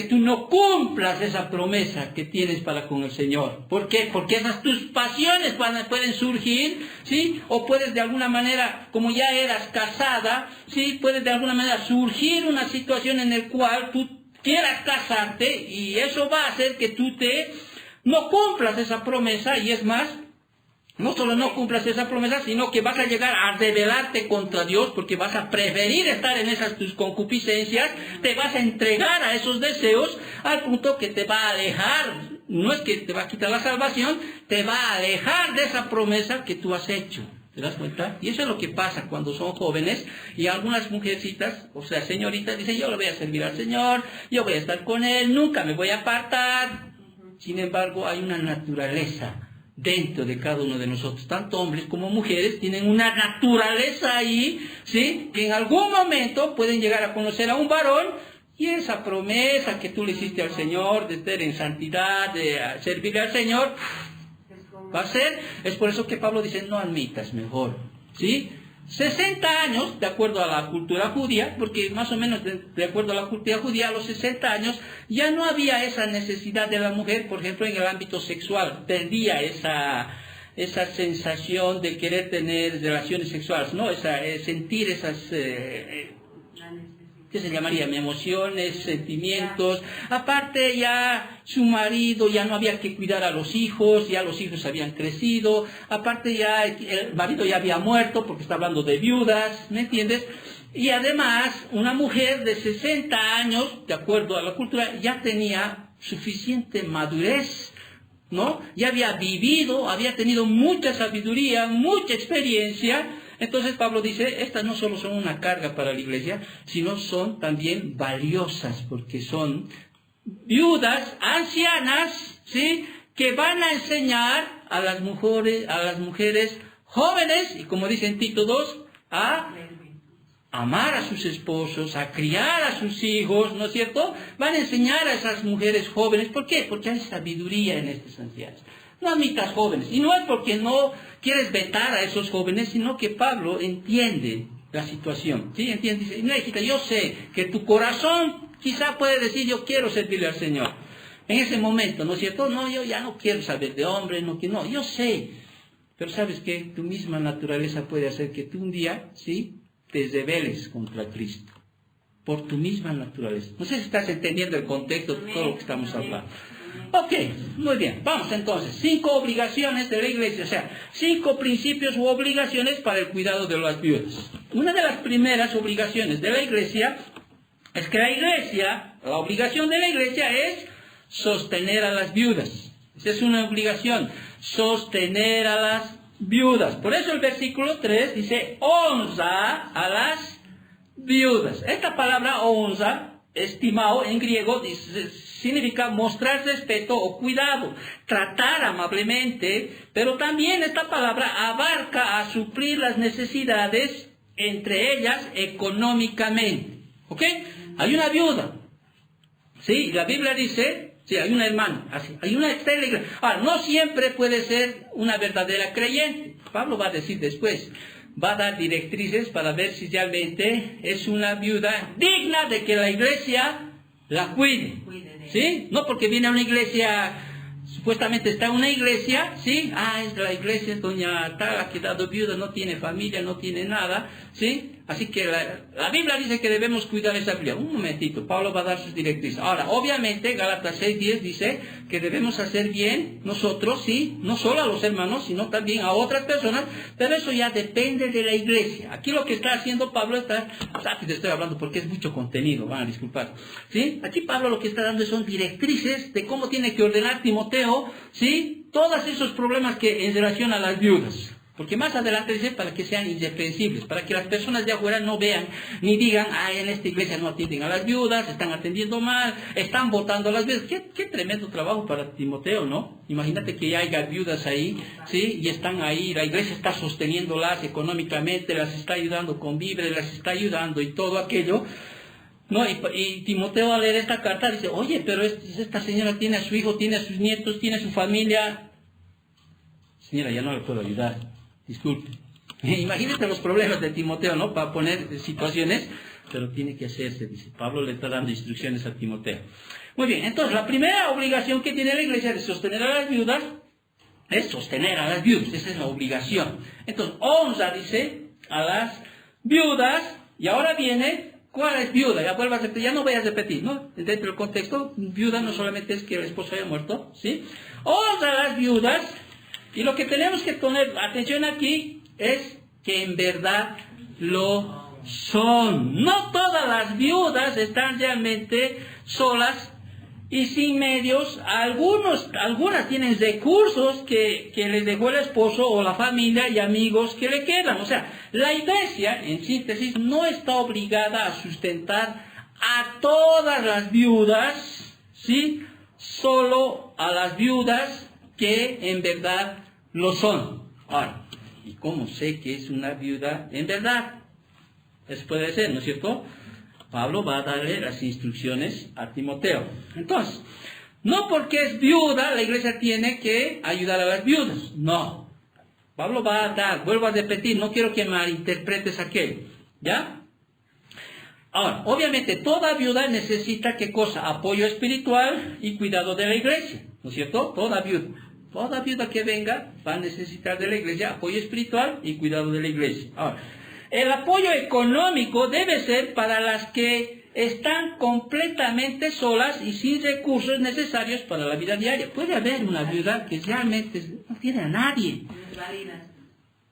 tú no cumplas esa promesa que tienes para con el Señor. ¿Por qué? Porque tus pasiones pueden surgir, ¿sí? O puedes de alguna manera, como ya eras casada, ¿sí? Puedes de alguna manera surgir una situación en la cual tú quieras casarte, y eso va a hacer que tú no cumplas esa promesa, y es más, no solo no cumplas esa promesa, sino que vas a llegar a rebelarte contra Dios, porque vas a preferir estar en esas tus concupiscencias, te vas a entregar a esos deseos, al punto que te va a alejar no es que te va a quitar la salvación, te va a alejar de esa promesa que tú has hecho. ¿Te das cuenta? Y eso es lo que pasa cuando son jóvenes y algunas mujercitas, o sea, señoritas, dicen, yo le voy a servir al Señor, yo voy a estar con Él, nunca me voy a apartar. Sin embargo, hay una naturaleza dentro de cada uno de nosotros, tanto hombres como mujeres, tienen una naturaleza ahí, ¿sí? Que en algún momento pueden llegar a conocer a un varón y esa promesa que tú le hiciste al Señor de estar en santidad, de servir al Señor, va a ser. Es por eso que Pablo dice, no admitas mejor, ¿sí? 60 años, de acuerdo a la cultura judía, porque más o menos de acuerdo a la cultura judía, a los 60 años ya no había esa necesidad de la mujer, por ejemplo, en el ámbito sexual, perdía esa sensación de querer tener relaciones sexuales, ¿no? Sentir esas, ¿qué se llamaría? Emociones, sentimientos. Aparte ya su marido ya no había que cuidar a los hijos, ya los hijos habían crecido. Aparte ya el marido ya había muerto, porque está hablando de viudas, ¿me entiendes? Y además una mujer de 60 años, de acuerdo a la cultura, ya tenía suficiente madurez, ¿no? Ya había vivido, había tenido mucha sabiduría, mucha experiencia. Entonces Pablo dice, estas no solo son una carga para la iglesia, sino son también valiosas, porque son viudas, ancianas, ¿sí? Que van a enseñar a las mujeres jóvenes, y como dice en Tito 2, a amar a sus esposos, a criar a sus hijos, ¿no es cierto? Van a enseñar a esas mujeres jóvenes. ¿Por qué? Porque hay sabiduría en estos ancianos. No admitas jóvenes. Y no es porque no quieres vetar a esos jóvenes, sino que Pablo entiende la situación. ¿Sí? Entiende. Dice, no, hijita, yo sé que tu corazón quizá puede decir, yo quiero servirle al Señor. En ese momento, ¿no es cierto? No, yo ya no quiero saber de hombre, no, yo sé. Pero ¿sabes qué? Tu misma naturaleza puede hacer que tú un día, ¿sí?, te rebeles contra Cristo. Por tu misma naturaleza. No sé si estás entendiendo el contexto de todo lo que estamos hablando. Ok, muy bien. Vamos entonces. 5 obligaciones de la iglesia. O sea, 5 principios u obligaciones para el cuidado de las viudas. Una de las primeras obligaciones de la iglesia es que la obligación de la iglesia es sostener a las viudas. Esa es una obligación. Sostener a las viudas. Por eso el versículo 3 dice, honra a las viudas. Esta palabra honra, estimado en griego, significa mostrar respeto o cuidado, tratar amablemente, pero también esta palabra abarca a suplir las necesidades, entre ellas económicamente. ¿Ok? Hay una viuda. Sí, la Biblia dice, sí, hay una hermana, así, hay una extra iglesia. Ahora, no siempre puede ser una verdadera creyente. Pablo va a decir después, va a dar directrices para ver si realmente es una viuda digna de que la iglesia la cuide. ¿Sí? No porque viene a una iglesia, supuestamente está en una iglesia, ¿sí? Es la iglesia, doña tal, ha quedado viuda, no tiene familia, no tiene nada, ¿sí? Así que la Biblia dice que debemos cuidar esa Biblia. Un momentito, Pablo va a dar sus directrices. Ahora, obviamente, Gálatas 6:10 dice que debemos hacer bien nosotros, ¿sí? No solo a los hermanos, sino también a otras personas, pero eso ya depende de la iglesia. Aquí lo que está haciendo Pablo está, rápido estoy hablando porque es mucho contenido, van a disculpar, ¿sí? Aquí Pablo lo que está dando son directrices de cómo tiene que ordenar Timoteo, ¿sí? Todos esos problemas que en relación a las viudas. Porque más adelante dice para que sean irreprensibles, para que las personas de afuera no vean ni digan, en esta iglesia no atienden a las viudas, están atendiendo mal, están votando a las viudas. Qué tremendo trabajo para Timoteo, ¿no? Imagínate que ya haya viudas ahí, ¿sí? Y están ahí, la iglesia está sosteniéndolas económicamente, las está ayudando con víveres, las está ayudando y todo aquello. No, y Timoteo al leer esta carta dice, oye, pero esta señora tiene a su hijo, tiene a sus nietos, tiene a su familia. Señora, ya no le puedo ayudar. Disculpe. Imagínate los problemas de Timoteo, ¿no? Para poner situaciones, pero tiene que hacerse, dice. Pablo le está dando instrucciones a Timoteo. Muy bien, entonces la primera obligación que tiene la iglesia de sostener a las viudas es sostener a las viudas. Esa es la obligación. Entonces, honra, dice, a las viudas. Y ahora viene, ¿cuál es viuda? Ya no voy a repetir, ¿no? Dentro del contexto, viuda no solamente es que el esposo haya muerto, ¿sí? Honra a las viudas. Y lo que tenemos que poner atención aquí es que en verdad lo son. No todas las viudas están realmente solas y sin medios. Algunas tienen recursos que les dejó el esposo o la familia y amigos que le quedan. O sea, la iglesia, en síntesis, no está obligada a sustentar a todas las viudas, ¿sí? Solo a las viudas que en verdad lo son. Ahora, ¿y cómo sé que es una viuda en verdad? Eso puede ser, ¿no es cierto? Pablo va a darle las instrucciones a Timoteo. Entonces, no porque es viuda, la iglesia tiene que ayudar a las viudas. No. Pablo va a dar, vuelvo a repetir, no quiero que malinterpretes aquello. ¿Ya? Ahora, obviamente, toda viuda necesita, ¿qué cosa? Apoyo espiritual y cuidado de la iglesia. ¿No es cierto? Toda viuda que venga va a necesitar de la iglesia apoyo espiritual y cuidado de la iglesia. Ahora, el apoyo económico debe ser para las que están completamente solas y sin recursos necesarios para la vida diaria. Puede haber una viuda que realmente no tiene a nadie.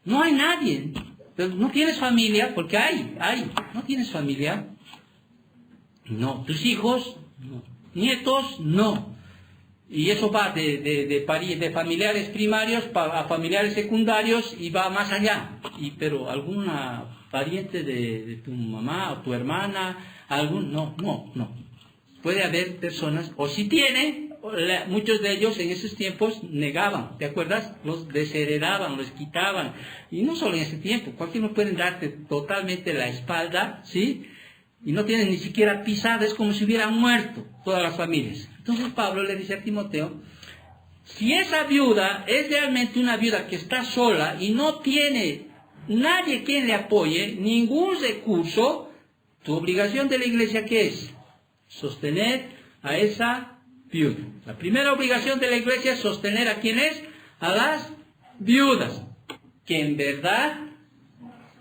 No hay nadie. Pero no tienes familia, porque hay. No tienes familia. No. Tus hijos, no. Nietos, no. Y eso va de familiares primarios a familiares secundarios y va más allá. Pero alguna pariente de tu mamá o tu hermana, no. Puede haber personas, o si tienen, muchos de ellos en esos tiempos negaban, ¿te acuerdas? Los desheredaban, los quitaban. Y no solo en ese tiempo, cualquiera puede darte totalmente la espalda, ¿sí? Y no tienen ni siquiera pisada, es como si hubieran muerto todas las familias. Entonces Pablo le dice a Timoteo, si esa viuda es realmente una viuda que está sola y no tiene nadie quien le apoye, ningún recurso, tu obligación de la iglesia, ¿qué es? Sostener a esa viuda. La primera obligación de la iglesia es sostener a quienes, a las viudas, que en verdad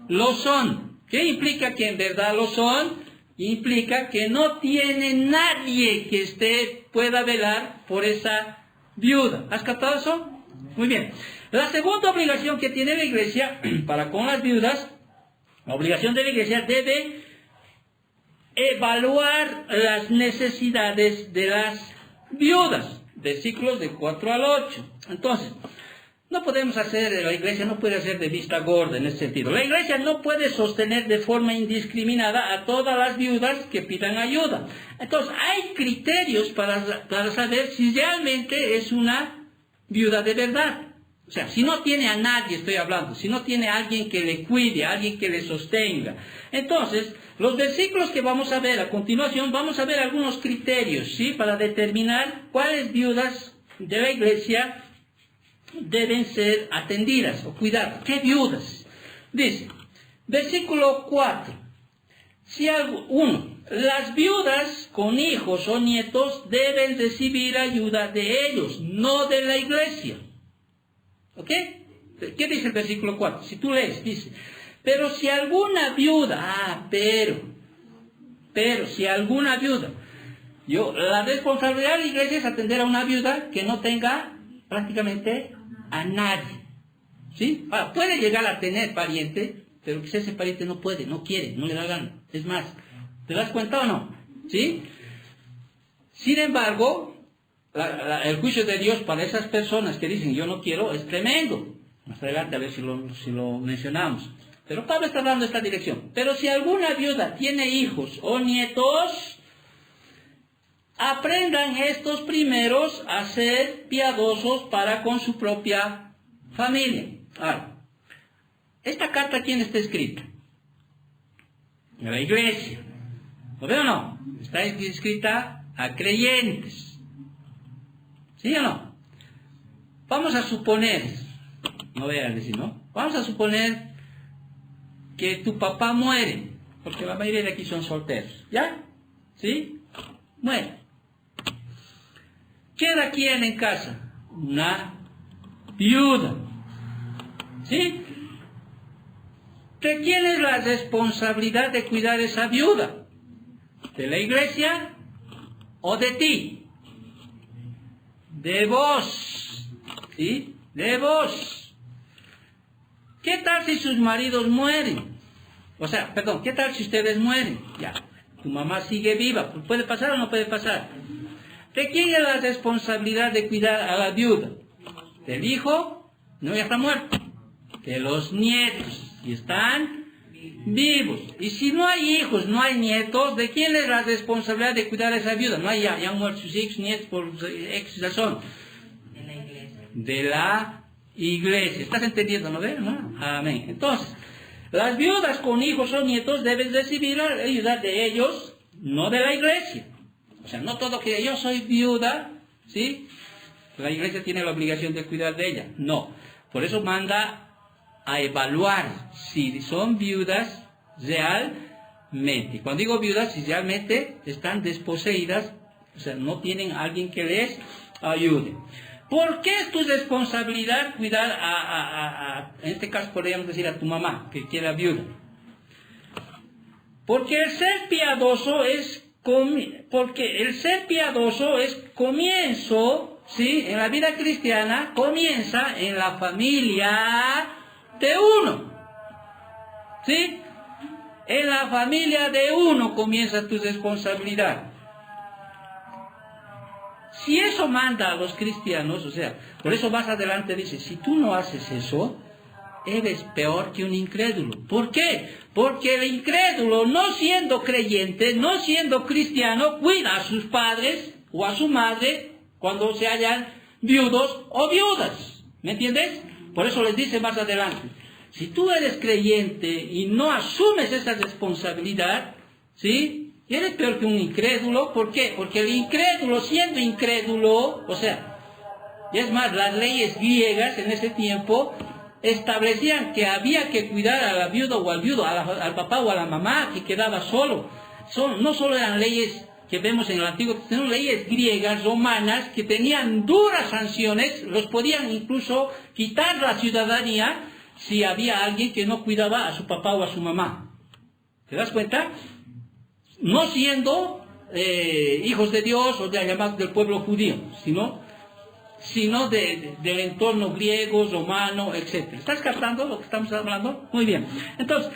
lo son. ¿Qué implica que en verdad lo son? Implica que no tiene nadie que pueda velar por esa viuda. ¿Has captado eso? Muy bien. La segunda obligación que tiene la iglesia para con las viudas, la obligación de la iglesia debe evaluar las necesidades de las viudas. Versículos de 4 al 8. Entonces, la iglesia no puede hacer de vista gorda en ese sentido. La iglesia no puede sostener de forma indiscriminada a todas las viudas que pidan ayuda. Entonces, hay criterios para saber si realmente es una viuda de verdad. O sea, si no tiene a nadie, estoy hablando, si no tiene a alguien que le cuide, a alguien que le sostenga. Entonces, los versículos que vamos a ver a continuación, vamos a ver algunos criterios, ¿sí? Para determinar cuáles viudas de la iglesia deben ser atendidas o cuidadas. ¿Qué viudas? Dice, versículo 4. Las viudas con hijos o nietos deben recibir ayuda de ellos, no de la iglesia. ¿Ok? ¿Qué dice el versículo 4? Si tú lees, dice, pero si alguna viuda, pero si alguna viuda, la responsabilidad de la iglesia es atender a una viuda que no tenga prácticamente a nadie. ¿Sí? Ahora, puede llegar a tener pariente, pero que ese pariente no puede, no quiere, no le da gana. Es más, ¿te das cuenta o no? ¿Sí? Sin embargo, el juicio de Dios para esas personas que dicen yo no quiero es tremendo. Más adelante a ver si lo mencionamos. Pero Pablo está dando esta dirección. Pero si alguna viuda tiene hijos o nietos, aprendan estos primeros a ser piadosos para con su propia familia. Ahora, esta carta, ¿a quién está escrita? A la iglesia. ¿Lo veo o no? Está escrita a creyentes. ¿Sí o no? Vamos a suponer, no voy a decir, ¿no? Vamos a suponer que tu papá muere, porque la mayoría de aquí son solteros. ¿Ya? ¿Sí? Muere. ¿Queda quién en casa? Una viuda. ¿Sí? ¿De quién es la responsabilidad de cuidar a esa viuda? ¿De la iglesia o de ti? De vos. ¿Sí? De vos. ¿Qué tal si sus maridos mueren? ¿Qué tal si ustedes mueren? Ya, tu mamá sigue viva. ¿Puede pasar o no puede pasar? ¿De quién es la responsabilidad de cuidar a la viuda? Del hijo, no, ya está muerto. De los nietos, y están vivos. Y si no hay hijos, no hay nietos, ¿de quién es la responsabilidad de cuidar a esa viuda? No hay, ya han muerto sus hijos, nietos por X razón. De la iglesia. De la iglesia. ¿Estás entendiendo, no ves? ¿No? Amén. Entonces, las viudas con hijos o nietos deben recibir la ayuda de ellos, no de la iglesia. O sea, no todo que yo soy viuda, ¿sí? La iglesia tiene la obligación de cuidar de ella. No. Por eso manda a evaluar si son viudas realmente. Cuando digo viudas, si realmente están desposeídas, o sea, no tienen a alguien que les ayude. ¿Por qué es tu responsabilidad cuidar en este caso podríamos decir a tu mamá, que queda viuda? Porque el ser piadoso es comienzo, ¿sí? En la vida cristiana comienza en la familia de uno, ¿sí? En la familia de uno comienza tu responsabilidad. Si eso manda a los cristianos, o sea, por eso más adelante dice, si tú no haces eso, eres peor que un incrédulo. ¿Por qué? Porque el incrédulo, no siendo creyente, no siendo cristiano, cuida a sus padres o a su madre cuando se hallan viudos o viudas. ¿Me entiendes? Por eso les dice más adelante, si tú eres creyente y no asumes esa responsabilidad, ¿sí? Eres peor que un incrédulo. ¿Por qué? Porque el incrédulo, siendo incrédulo, o sea, y es más, las leyes griegas en ese tiempo establecían que había que cuidar a la viuda o al viudo, al papá o a la mamá que quedaba solo. No solo eran leyes que vemos en el Antiguo, sino leyes griegas, romanas, que tenían duras sanciones, los podían incluso quitar la ciudadanía si había alguien que no cuidaba a su papá o a su mamá. ¿Te das cuenta? No siendo hijos de Dios o llamados del pueblo judío, sino del entorno griego, romano, etc. ¿Estás captando lo que estamos hablando? Muy bien. Entonces,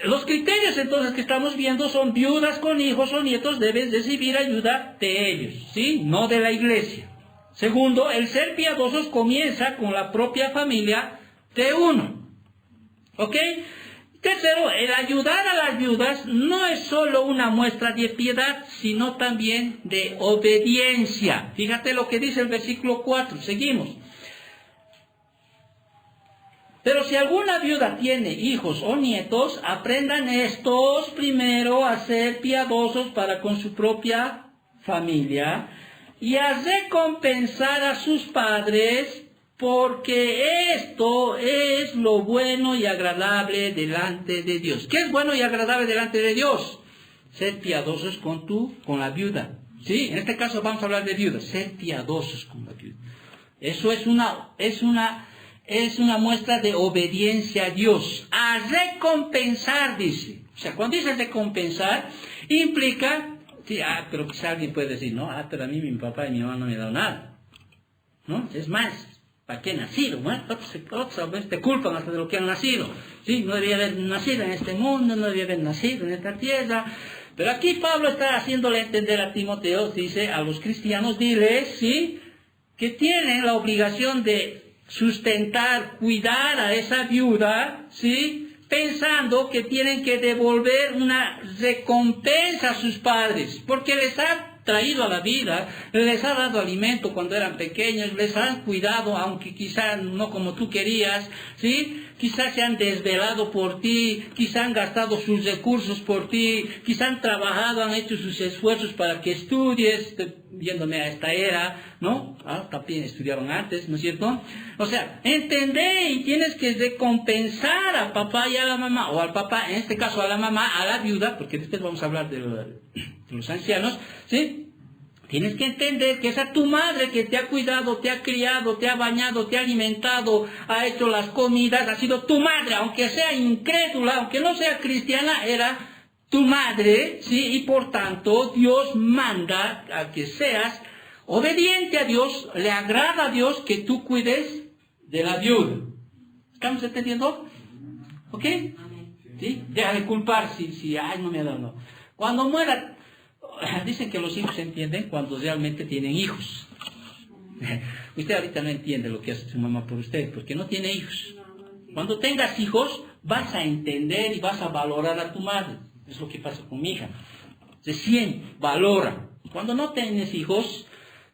los criterios entonces que estamos viendo son viudas con hijos o nietos deben recibir ayuda de ellos, ¿sí? No de la iglesia. Segundo, el ser piadosos comienza con la propia familia de uno. ¿Ok? Tercero, el ayudar a las viudas no es solo una muestra de piedad, sino también de obediencia. Fíjate lo que dice el versículo 4, seguimos. Pero si alguna viuda tiene hijos o nietos, aprendan estos primero a ser piadosos para con su propia familia y a recompensar a sus padres, porque esto es lo bueno y agradable delante de Dios. ¿Qué es bueno y agradable delante de Dios? Ser piadosos con la viuda. ¿Sí? En este caso vamos a hablar de viudas. Ser piadosos con la viuda. Eso es una muestra de obediencia a Dios. A recompensar, dice. O sea, cuando dice recompensar, implica, sí, pero quizá alguien puede decir, no, pero a mí mi papá y mi mamá no me han dado nada. ¿No? Es más, ¿para qué he nacido? Bueno, otros te culpan hasta de lo que han nacido. ¿Sí? No debía haber nacido en este mundo, no debía haber nacido en esta tierra. Pero aquí Pablo está haciéndole entender a Timoteo, dice, a los cristianos, diles, ¿sí? Que tienen la obligación de sustentar, cuidar a esa viuda, ¿sí? Pensando que tienen que devolver una recompensa a sus padres, porque les ha traído a la vida, les ha dado alimento cuando eran pequeños, les han cuidado, aunque quizás no como tú querías, ¿sí? Quizás se han desvelado por ti, quizás han gastado sus recursos por ti, quizás han trabajado, han hecho sus esfuerzos para que estudies, viéndome a esta era, ¿no? También estudiaban antes, ¿no es cierto? O sea, entender y tienes que recompensar al papá y a la mamá, o al papá, en este caso a la mamá, a la viuda, porque después vamos a hablar de los ancianos, ¿sí? Tienes que entender que esa tu madre que te ha cuidado, te ha criado, te ha bañado, te ha alimentado, ha hecho las comidas, ha sido tu madre, aunque sea incrédula, aunque no sea cristiana, era tu madre, ¿sí? Y por tanto Dios manda a que seas obediente a Dios, le agrada a Dios que tú cuides de la viuda. ¿Estamos entendiendo? ¿Ok? ¿Sí? Deja de culpar si ay, no me ha dado, no. Cuando muera, dicen que los hijos se entienden cuando realmente tienen hijos. Usted ahorita no entiende lo que hace su mamá por usted, porque no tiene hijos. Cuando tengas hijos, vas a entender y vas a valorar a tu madre. Es lo que pasa con mi hija. Recién valora. Cuando no tienes hijos,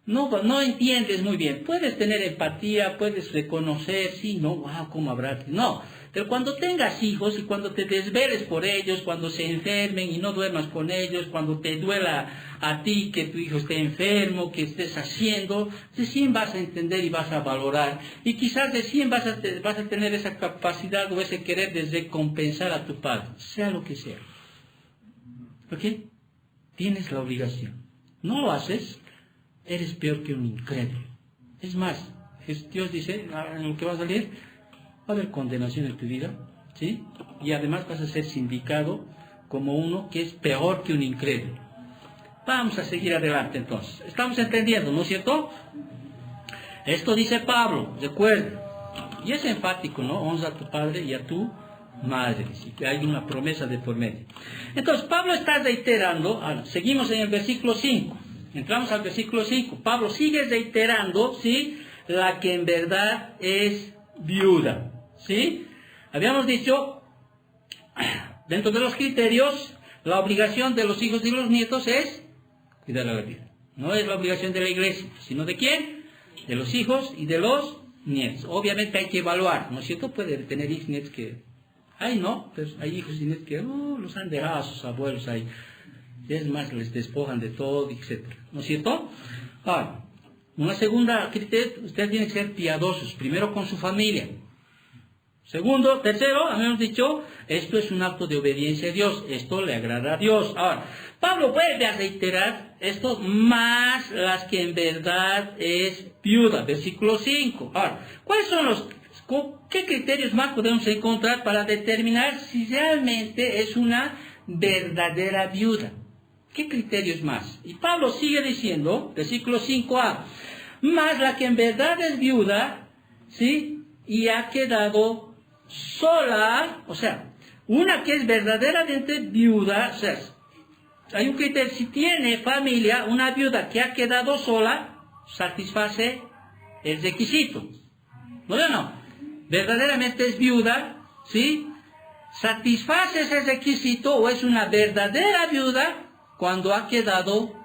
no entiendes muy bien. Puedes tener empatía, puedes reconocer, sí, no, wow, ¿cómo habrá? No. Pero cuando tengas hijos y cuando te desveles por ellos, cuando se enfermen y no duermas con ellos, cuando te duela a ti que tu hijo esté enfermo, que estés haciendo, recién vas a entender y vas a valorar. Y quizás recién vas a tener esa capacidad o ese querer de recompensar a tu padre, sea lo que sea. ¿Ok? Tienes la obligación. No lo haces, eres peor que un incrédulo. Es más, Dios dice, en lo que va a salir, va a haber condenación en tu vida, ¿sí? Y además vas a ser sindicado como uno que es peor que un incrédulo. Vamos a seguir adelante entonces. Estamos entendiendo, ¿no es cierto? Esto dice Pablo, recuerda. Y es enfático, ¿no? Honra a tu padre y a tu madre. Así que hay una promesa de por medio. Entonces, Pablo está reiterando, seguimos en el versículo 5. Entramos al versículo 5. Pablo sigue reiterando, ¿sí? La que en verdad es viuda. ¿Sí? Habíamos dicho, dentro de los criterios, la obligación de los hijos y los nietos es cuidar a la vida. No es la obligación de la iglesia, sino ¿de quién? De los hijos y de los nietos. Obviamente hay que evaluar, ¿no es cierto? Puede tener hijos y nietos que... Ay, no, pues hay hijos y nietos que los han dejado a sus abuelos ahí. Es más, les despojan de todo, etc. ¿No es cierto? Ahora, una segunda criterio, ustedes tienen que ser piadosos, primero con su familia. Segundo, tercero, habíamos dicho, esto es un acto de obediencia a Dios, esto le agrada a Dios. Ahora, Pablo vuelve a reiterar esto, más las que en verdad es viuda, versículo 5. Ahora, ¿cuáles son qué criterios más podemos encontrar para determinar si realmente es una verdadera viuda? ¿Qué criterios más? Y Pablo sigue diciendo, versículo 5a, más la que en verdad es viuda, ¿sí? Y ha quedado sola, o sea, una que es verdaderamente viuda, o sea, hay un criterio, si tiene familia, una viuda que ha quedado sola, satisface el requisito. No, verdaderamente es viuda, ¿sí? Satisface ese requisito o es una verdadera viuda cuando ha quedado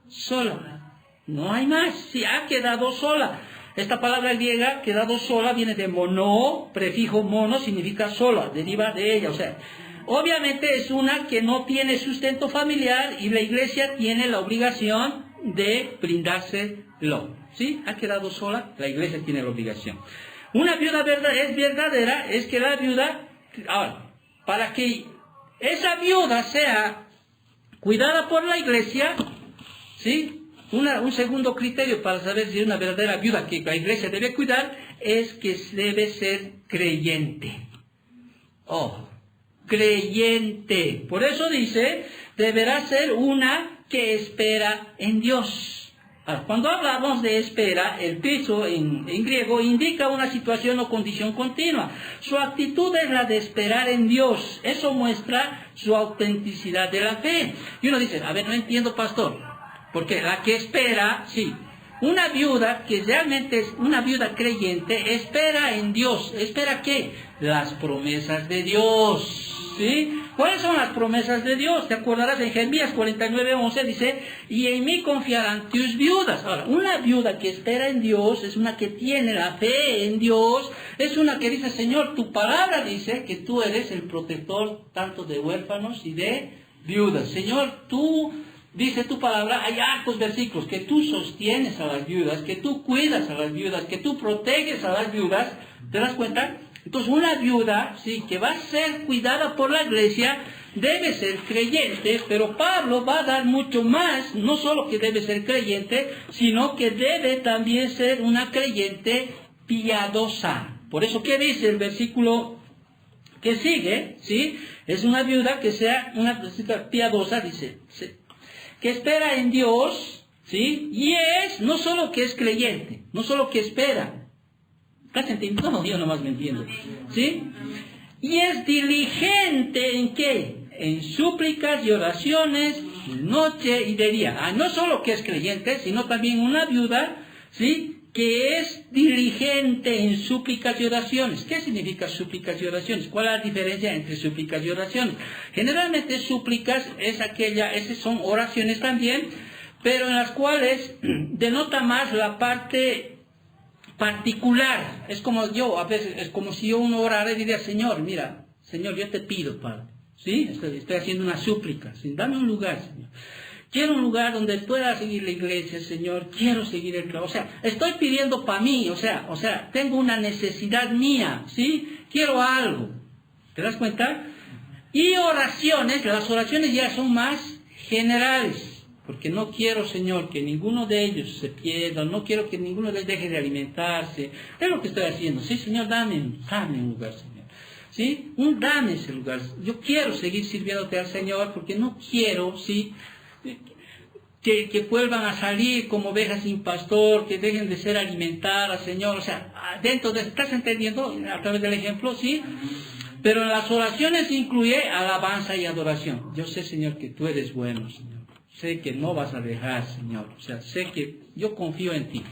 sola. No hay más, si ha quedado sola. Esta palabra griega, quedado sola, viene de mono, prefijo mono, significa sola, deriva de ella. O sea, obviamente es una que no tiene sustento familiar y la iglesia tiene la obligación de brindárselo. ¿Sí? Ha quedado sola, la iglesia tiene la obligación. Una viuda verdadera, es que la viuda, ahora, para que esa viuda sea cuidada por la iglesia, ¿sí? Un segundo criterio para saber si es una verdadera viuda que la iglesia debe cuidar es que debe ser creyente. Creyente. Por eso dice, deberá ser una que espera en Dios. Ahora, cuando hablamos de espera, el piso en griego indica una situación o condición continua. Su actitud es la de esperar en Dios. Eso muestra su autenticidad de la fe. Y uno dice, a ver, no entiendo, pastor. Porque la que espera, sí, una viuda que realmente es una viuda creyente, espera en Dios. ¿Espera qué? Las promesas de Dios. ¿Sí? ¿Cuáles son las promesas de Dios? Te acordarás de Jeremías 49:11, dice, y en mí confiarán tus viudas. Ahora, una viuda que espera en Dios es una que tiene la fe en Dios, es una que dice, Señor, tu palabra dice que tú eres el protector tanto de huérfanos y de viudas. Señor, tú... Dice tu palabra, hay hartos versículos, que tú sostienes a las viudas, que tú cuidas a las viudas, que tú proteges a las viudas. ¿Te das cuenta? Entonces una viuda, sí, que va a ser cuidada por la iglesia, debe ser creyente, pero Pablo va a dar mucho más, no solo que debe ser creyente, sino que debe también ser una creyente piadosa. Por eso, ¿qué dice el versículo que sigue? ¿Sí? Es una viuda que sea una piadosa, dice, ¿sí? Que espera en Dios, ¿sí? Y es, no solo que es creyente, no solo que espera. ¿Estás entendiendo? No, yo nomás me entiendo. ¿Sí? Y es diligente ¿en qué? En súplicas y oraciones noche y de día. No solo que es creyente, sino también una viuda, ¿sí?, que es diligente en súplicas y oraciones. ¿Qué significa súplicas y oraciones? ¿Cuál es la diferencia entre súplicas y oraciones? Generalmente súplicas esas son oraciones también, pero en las cuales denota más la parte particular. Es como a veces, es como si uno orara y diría, Señor, mira, Señor, yo te pido, Padre, ¿sí? Estoy haciendo una súplica, ¿sí? Dame un lugar, Señor. Quiero un lugar donde pueda seguir la iglesia, Señor. Quiero seguir el trabajo. O sea, estoy pidiendo para mí. O sea, tengo una necesidad mía, ¿sí? Quiero algo. ¿Te das cuenta? Y las oraciones ya son más generales. Porque no quiero, Señor, que ninguno de ellos se pierda. No quiero que ninguno de ellos deje de alimentarse. Es lo que estoy haciendo. Sí, Señor, dame un lugar, Señor. ¿Sí? Dame ese lugar. Yo quiero seguir sirviéndote al Señor porque no quiero, ¿sí?, que vuelvan a salir como ovejas sin pastor, que dejen de ser alimentadas, Señor. O sea, ¿estás entendiendo a través del ejemplo? Sí. Pero en las oraciones incluye alabanza y adoración. Yo sé, Señor, que tú eres bueno, Señor. Sé que no vas a dejar, Señor. O sea, sé que yo confío en ti.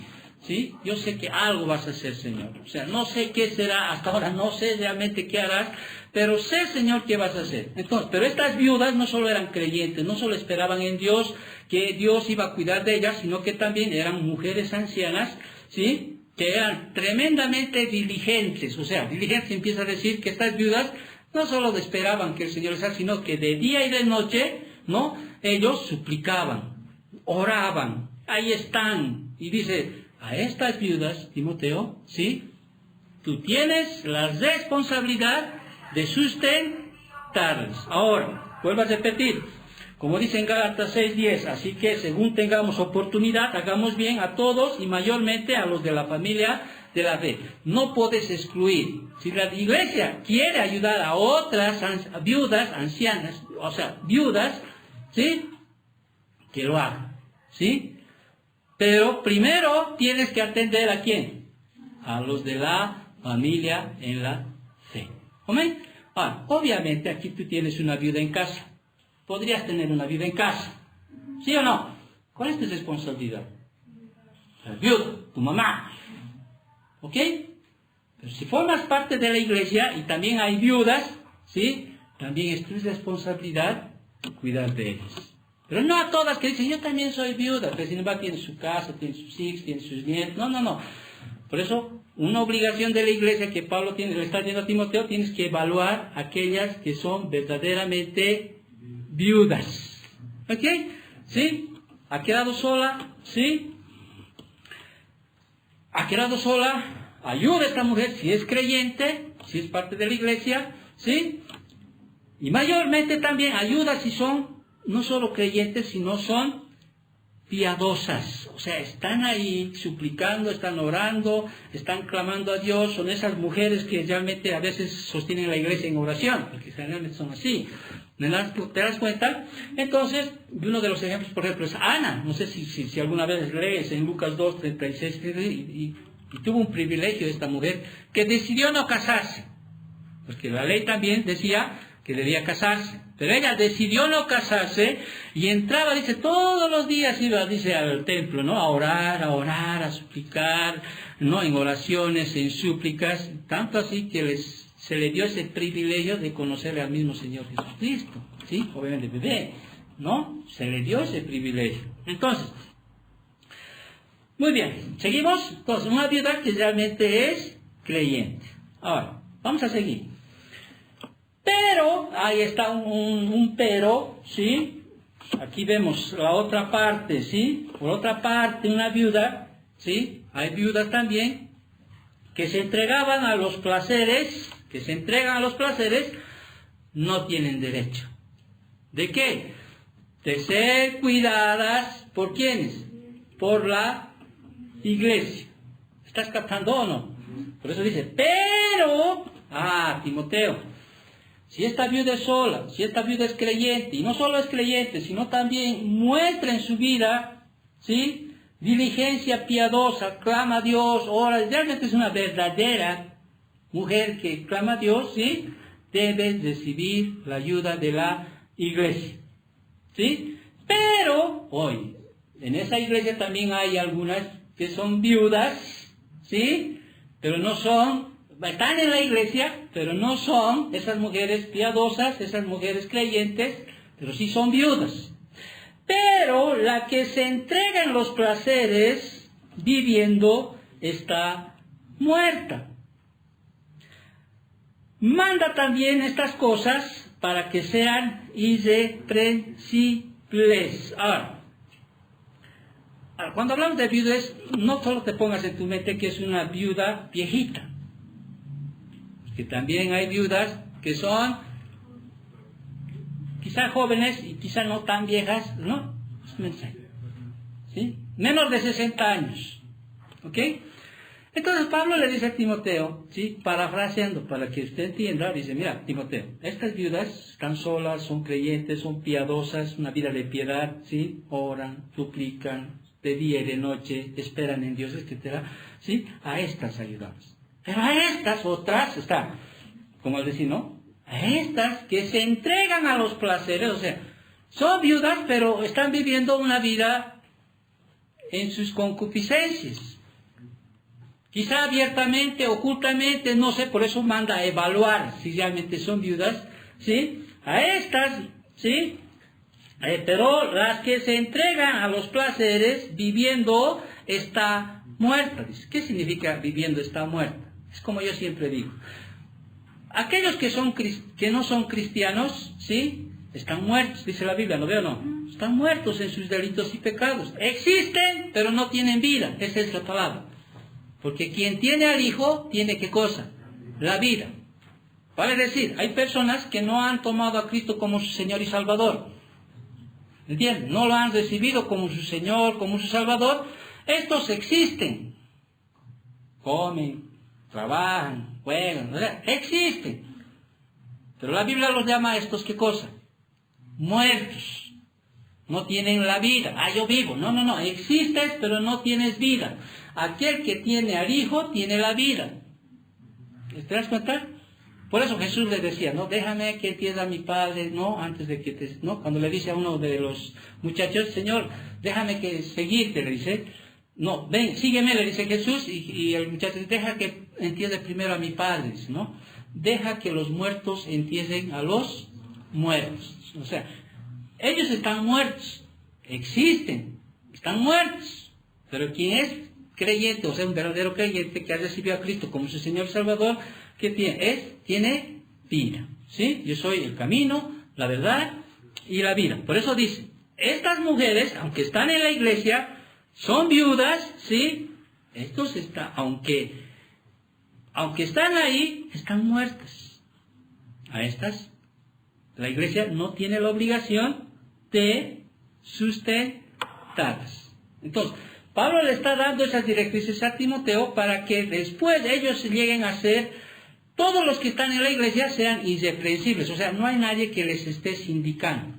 ¿Sí? Yo sé que algo vas a hacer, Señor. O sea, no sé qué será, hasta ahora no sé realmente qué harás, pero sé, Señor, qué vas a hacer. Entonces, pero estas viudas no solo eran creyentes, no solo esperaban en Dios, que Dios iba a cuidar de ellas, sino que también eran mujeres ancianas, ¿sí?, que eran tremendamente diligentes. O sea, diligentes empieza a decir que estas viudas no solo esperaban que el Señor les haga, sino que de día y de noche, ¿no?, ellos suplicaban, oraban, ahí están. Y dice, a estas viudas, Timoteo, ¿sí?, tú tienes la responsabilidad de sustentarlas. Ahora, vuelvo a repetir, como dice en Gálatas 6:10, así que según tengamos oportunidad, hagamos bien a todos y mayormente a los de la familia de la fe. No puedes excluir. Si la iglesia quiere ayudar a otras viudas, ancianas, o sea, viudas, ¿sí?, que lo haga, ¿sí? Pero primero tienes que atender ¿a quién? A los de la familia en la fe. ¿Amén? Obviamente aquí tú tienes una viuda en casa. Podrías tener una viuda en casa. ¿Sí o no? ¿Cuál es tu responsabilidad? La viuda, tu mamá. ¿Ok? Pero si formas parte de la iglesia y también hay viudas, ¿sí?, también es tu responsabilidad cuidar de ellas. Pero no a todas que dicen, yo también soy viuda, pero sin embargo tiene su casa, tiene sus hijos, tiene sus nietos. No. Por eso, una obligación de la iglesia que Pablo le está diciendo a Timoteo, tienes que evaluar aquellas que son verdaderamente viudas. ¿Ok? ¿Sí? ¿Ha quedado sola? ¿Sí? ¿Ha quedado sola? Ayuda a esta mujer si es creyente, si es parte de la iglesia, ¿sí? Y mayormente también ayuda si son no solo creyentes, sino son piadosas. O sea, están ahí suplicando, están orando, están clamando a Dios. Son esas mujeres que realmente a veces sostienen la iglesia en oración, porque generalmente son así. ¿Te das cuenta? Entonces, uno de los ejemplos, por ejemplo, es Ana. No sé si alguna vez lees en Lucas 2:36, y tuvo un privilegio esta mujer que decidió no casarse. Porque la ley también decía que debía casarse. Pero ella decidió no casarse y entraba, dice, todos los días iba, dice, al templo, ¿no? A orar, a suplicar, ¿no? En oraciones, en súplicas, tanto así que se le dio ese privilegio de conocerle al mismo Señor Jesucristo, ¿sí? Obviamente bebé, ¿no? Se le dio ese privilegio. Entonces, muy bien, seguimos. Entonces, una viuda que realmente es creyente. Ahora, vamos a seguir. Pero, ahí está un pero, ¿sí? Aquí vemos la otra parte, ¿sí? Por otra parte, una viuda, ¿sí? Hay viudas también que se entregan a los placeres, no tienen derecho. ¿De qué? De ser cuidadas, ¿por quiénes? Por la iglesia. ¿Estás captando o no? Por eso dice, pero, Timoteo, si esta viuda es sola, si esta viuda es creyente, y no solo es creyente, sino también muestra en su vida, ¿sí?, diligencia piadosa, clama a Dios, ora, realmente es una verdadera mujer que clama a Dios, ¿sí?, debe recibir la ayuda de la iglesia, ¿sí? Pero, hoy, en esa iglesia también hay algunas que son viudas, ¿sí? Pero no son, están en la iglesia, pero no son esas mujeres piadosas, esas mujeres creyentes, pero sí son viudas. Pero la que se entrega en los placeres viviendo está muerta. Manda también estas cosas para que sean irreprensibles. Ahora, cuando hablamos de viudas, no solo te pongas en tu mente que es una viuda viejita, que también hay viudas que son quizá jóvenes y quizá no tan viejas, ¿no? ¿Sí? Menos de 60 años. ¿Ok? Entonces Pablo le dice a Timoteo, ¿sí? Parafraseando, para que usted entienda, dice, mira, Timoteo, estas viudas están solas, son creyentes, son piadosas, una vida de piedad, ¿sí? Oran, suplican, de día y de noche, esperan en Dios, etc. ¿Sí? A estas ayudamos. Pero a estas otras, está, como al decir, ¿no? A estas que se entregan a los placeres, o sea, son viudas, pero están viviendo una vida en sus concupiscencias. Quizá abiertamente, ocultamente, no sé, por eso manda a evaluar si realmente son viudas, ¿sí? A estas, ¿sí? Pero las que se entregan a los placeres viviendo está muerta. ¿Qué significa viviendo está muerta? Es como yo siempre digo. Aquellos que no son cristianos, ¿sí? Están muertos, dice la Biblia, ¿lo veo o no? Están muertos en sus delitos y pecados. Existen, pero no tienen vida. Esa es la palabra. Porque quien tiene al Hijo, tiene ¿qué cosa? La vida. Vale decir, hay personas que no han tomado a Cristo como su Señor y Salvador. ¿Entienden? No lo han recibido como su Señor, como su Salvador. Estos existen. Comen, trabajan, juegan, o sea, existen. Pero la Biblia los llama a estos, ¿qué cosa? Muertos. No tienen la vida. Ah, yo vivo. No. Existes, pero no tienes vida. Aquel que tiene al Hijo, tiene la vida. ¿Te das cuenta? Por eso Jesús le decía, no, déjame que entienda a mi Padre, no, antes de que te... No, cuando le dice a uno de los muchachos, Señor, déjame que seguirte, le dice, no, ven, sígueme, le dice Jesús, y el muchacho dice, deja que entienda primero a mi Padre, ¿no? Deja que los muertos entiendan a los muertos. O sea, ellos están muertos, existen, están muertos, pero quien es creyente, o sea, un verdadero creyente que ha recibido a Cristo como su Señor y Salvador, ¿qué tiene? Tiene vida, ¿sí? Yo soy el camino, la verdad y la vida. Por eso dice, estas mujeres, aunque están en la iglesia, son viudas, ¿sí? Estos están, aunque están ahí, están muertas. A estas, la iglesia no tiene la obligación de sustentarlas. Entonces, Pablo le está dando esas directrices a Timoteo para que después ellos lleguen a ser, todos los que están en la iglesia sean irreprensibles. O sea, no hay nadie que les esté sindicando.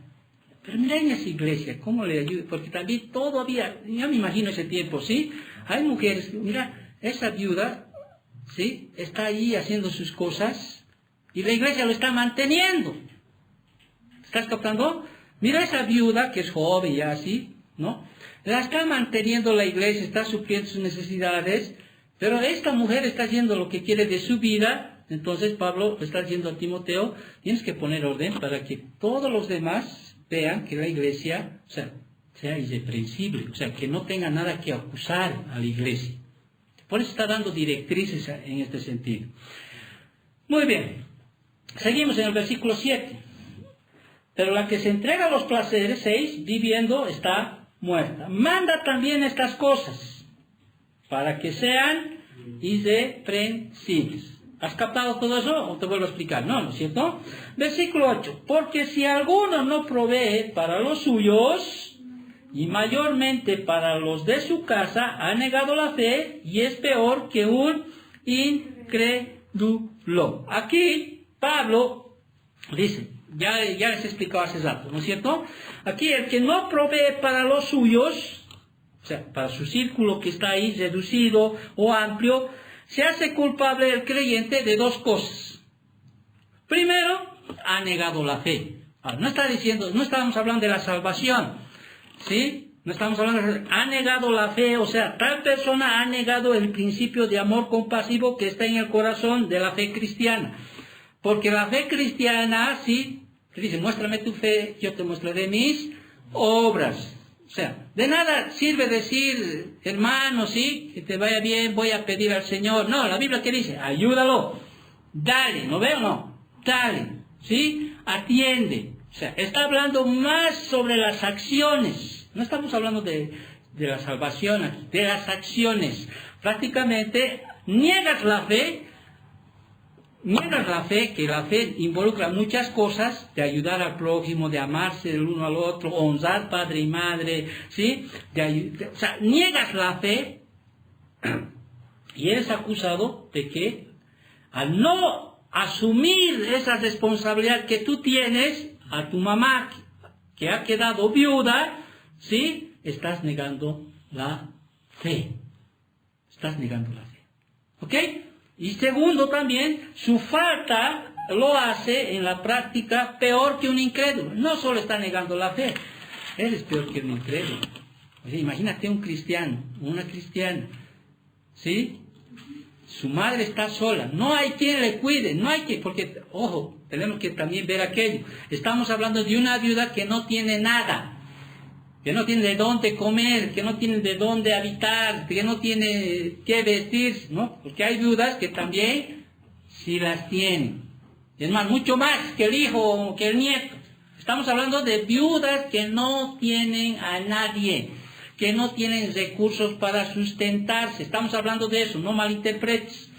Pero mira en esa iglesia, ¿cómo le ayuda? Porque también todavía, yo me imagino ese tiempo, ¿sí? Hay mujeres, mira, esa viuda, ¿sí? Está ahí haciendo sus cosas y la iglesia lo está manteniendo. ¿Estás captando? Mira esa viuda que es joven ya así, ¿no? La está manteniendo la iglesia, está supliendo sus necesidades, pero esta mujer está haciendo lo que quiere de su vida. Entonces Pablo está diciendo a Timoteo, tienes que poner orden para que todos los demás vean que la iglesia, o sea irreprensible, o sea, que no tenga nada que acusar a la iglesia. Por eso está dando directrices en este sentido. Muy bien, seguimos en el versículo 7. Pero la que se entrega a los placeres, 6, viviendo está muerta. Manda también estas cosas para que sean irreprensibles. ¿Has captado todo eso o te vuelvo a explicar? No es cierto. Versículo 8. Porque si alguno no provee para los suyos, y mayormente para los de su casa, ha negado la fe y es peor que un incrédulo. Aquí Pablo dice, ya les he explicado hace rato, ¿no es cierto? Aquí el que no provee para los suyos, o sea, para su círculo que está ahí reducido o amplio, se hace culpable el creyente de dos cosas. Primero, ha negado la fe. Ahora, no estamos hablando de la salvación, ¿sí? No estamos hablando de... Ha negado la fe, o sea, tal persona ha negado el principio de amor compasivo que está en el corazón de la fe cristiana. Porque la fe cristiana, sí, te dice, muéstrame tu fe, yo te mostraré mis obras. O sea, de nada sirve decir, hermano, sí, que te vaya bien, voy a pedir al Señor. No, la Biblia que dice, ayúdalo, dale, ¿no veo? No, dale, ¿sí? Atiende. O sea, está hablando más sobre las acciones. No estamos hablando de la salvación aquí, de las acciones. Prácticamente niegas la fe, que la fe involucra muchas cosas, de ayudar al prójimo, de amarse el uno al otro, honrar padre y madre, ¿sí? O sea, niegas la fe y eres acusado de que al no asumir esa responsabilidad que tú tienes a tu mamá, que ha quedado viuda, ¿sí? Estás negando la fe. Estás negando la fe. ¿Ok? Y segundo también, su falta lo hace en la práctica peor que un incrédulo. No solo está negando la fe, él es peor que un incrédulo. O sea, imagínate un cristiano, una cristiana, ¿sí? Su madre está sola, no hay quien le cuide, no hay quien, porque, ojo, tenemos que también ver aquello. Estamos hablando de una viuda que no tiene nada, que no tiene de dónde comer, que no tiene de dónde habitar, que no tiene qué vestir, ¿no? Porque hay viudas que también sí las tienen. Es más, mucho más que el hijo, que el nieto. Estamos hablando de viudas que no tienen a nadie, que no tienen recursos para sustentarse. Estamos hablando de eso, no malinterpretes.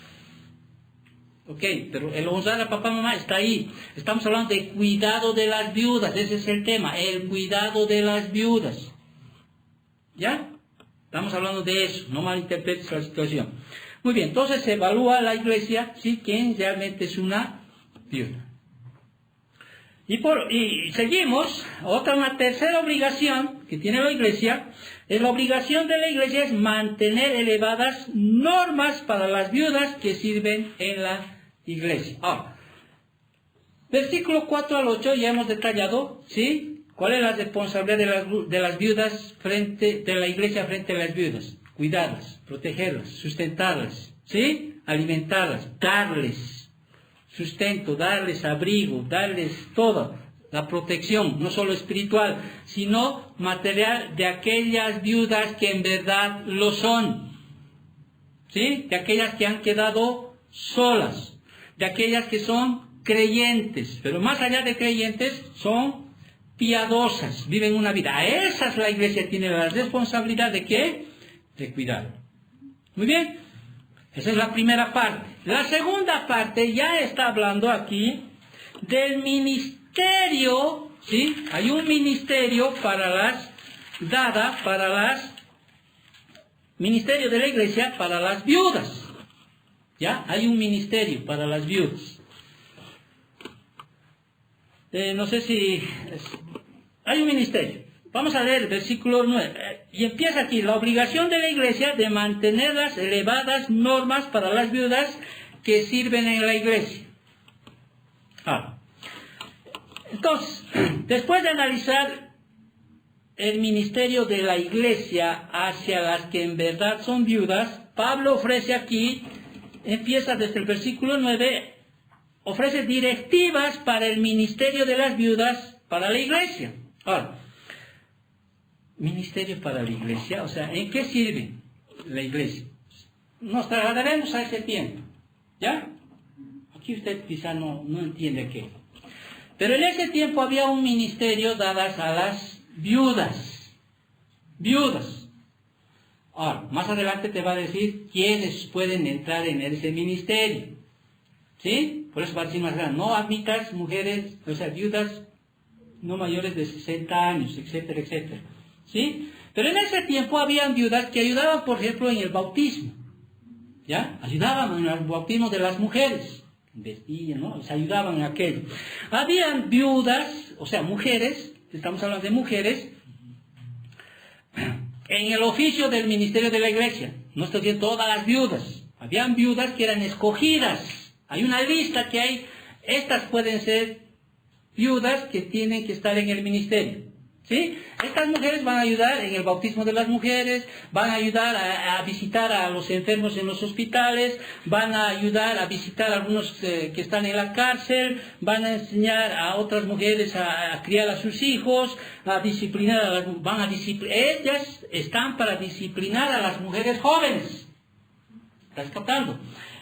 Ok, pero el honrar a papá y mamá está ahí. Estamos hablando de cuidado de las viudas, ese es el tema, el cuidado de las viudas. ¿Ya? Estamos hablando de eso, no malinterpretes la situación. Muy bien, entonces se evalúa la iglesia, ¿sí? Quién realmente es una viuda. Y seguimos, una tercera obligación que tiene la iglesia, es la obligación de la iglesia es mantener elevadas normas para las viudas que sirven en la iglesia. Ahora, versículo 4 al 8 ya hemos detallado, ¿sí? ¿Cuál es la responsabilidad de las viudas de la iglesia frente a las viudas? Cuidarlas, protegerlas, sustentarlas, ¿sí? Alimentarlas, darles sustento, darles abrigo, darles toda la protección, no solo espiritual, sino material de aquellas viudas que en verdad lo son, ¿sí? De aquellas que han quedado solas, de aquellas que son creyentes, pero más allá de creyentes, son piadosas, viven una vida. A esas la iglesia tiene la responsabilidad de ¿qué? De cuidar. Muy bien. Esa es la primera parte. La segunda parte ya está hablando aquí del ministerio, ¿sí? Hay un ministerio ministerio de la iglesia para las viudas. ¿Ya? Hay un ministerio para las viudas. No sé si... hay un ministerio. Vamos a leer el versículo 9. Y empieza aquí, la obligación de la iglesia de mantener las elevadas normas para las viudas que sirven en la iglesia. Entonces, después de analizar el ministerio de la iglesia hacia las que en verdad son viudas, Pablo ofrece aquí, empieza desde el versículo 9, ofrece directivas para el ministerio de las viudas para la iglesia. Ahora, ministerio para la iglesia, o sea, ¿en qué sirve la iglesia? Nos trasladaremos a ese tiempo, ¿ya? Aquí usted quizá no entiende qué. Pero en ese tiempo había un ministerio dadas a las viudas. Viudas. Ahora, más adelante te va a decir quiénes pueden entrar en ese ministerio. ¿Sí? Por eso va a decir más grande, no admitas mujeres, o sea, viudas no mayores de 60 años, etcétera, etcétera. ¿Sí? Pero en ese tiempo habían viudas que ayudaban, por ejemplo, en el bautismo. ¿Ya? Ayudaban en el bautismo de las mujeres. Vestían, ¿no? Les ayudaban en aquello. Habían viudas, o sea, mujeres, estamos hablando de mujeres, en el oficio del ministerio de la iglesia. No estoy diciendo todas las viudas. Habían viudas que eran escogidas. Hay una lista que hay. Estas pueden ser viudas que tienen que estar en el ministerio. ¿Sí? Estas mujeres van a ayudar en el bautismo de las mujeres, van a ayudar a visitar a los enfermos en los hospitales, van a ayudar a visitar a algunos que están en la cárcel, van a enseñar a otras mujeres a criar a sus hijos, a disciplinar a las, ellas están para disciplinar a las mujeres jóvenes. ¿Estás captando?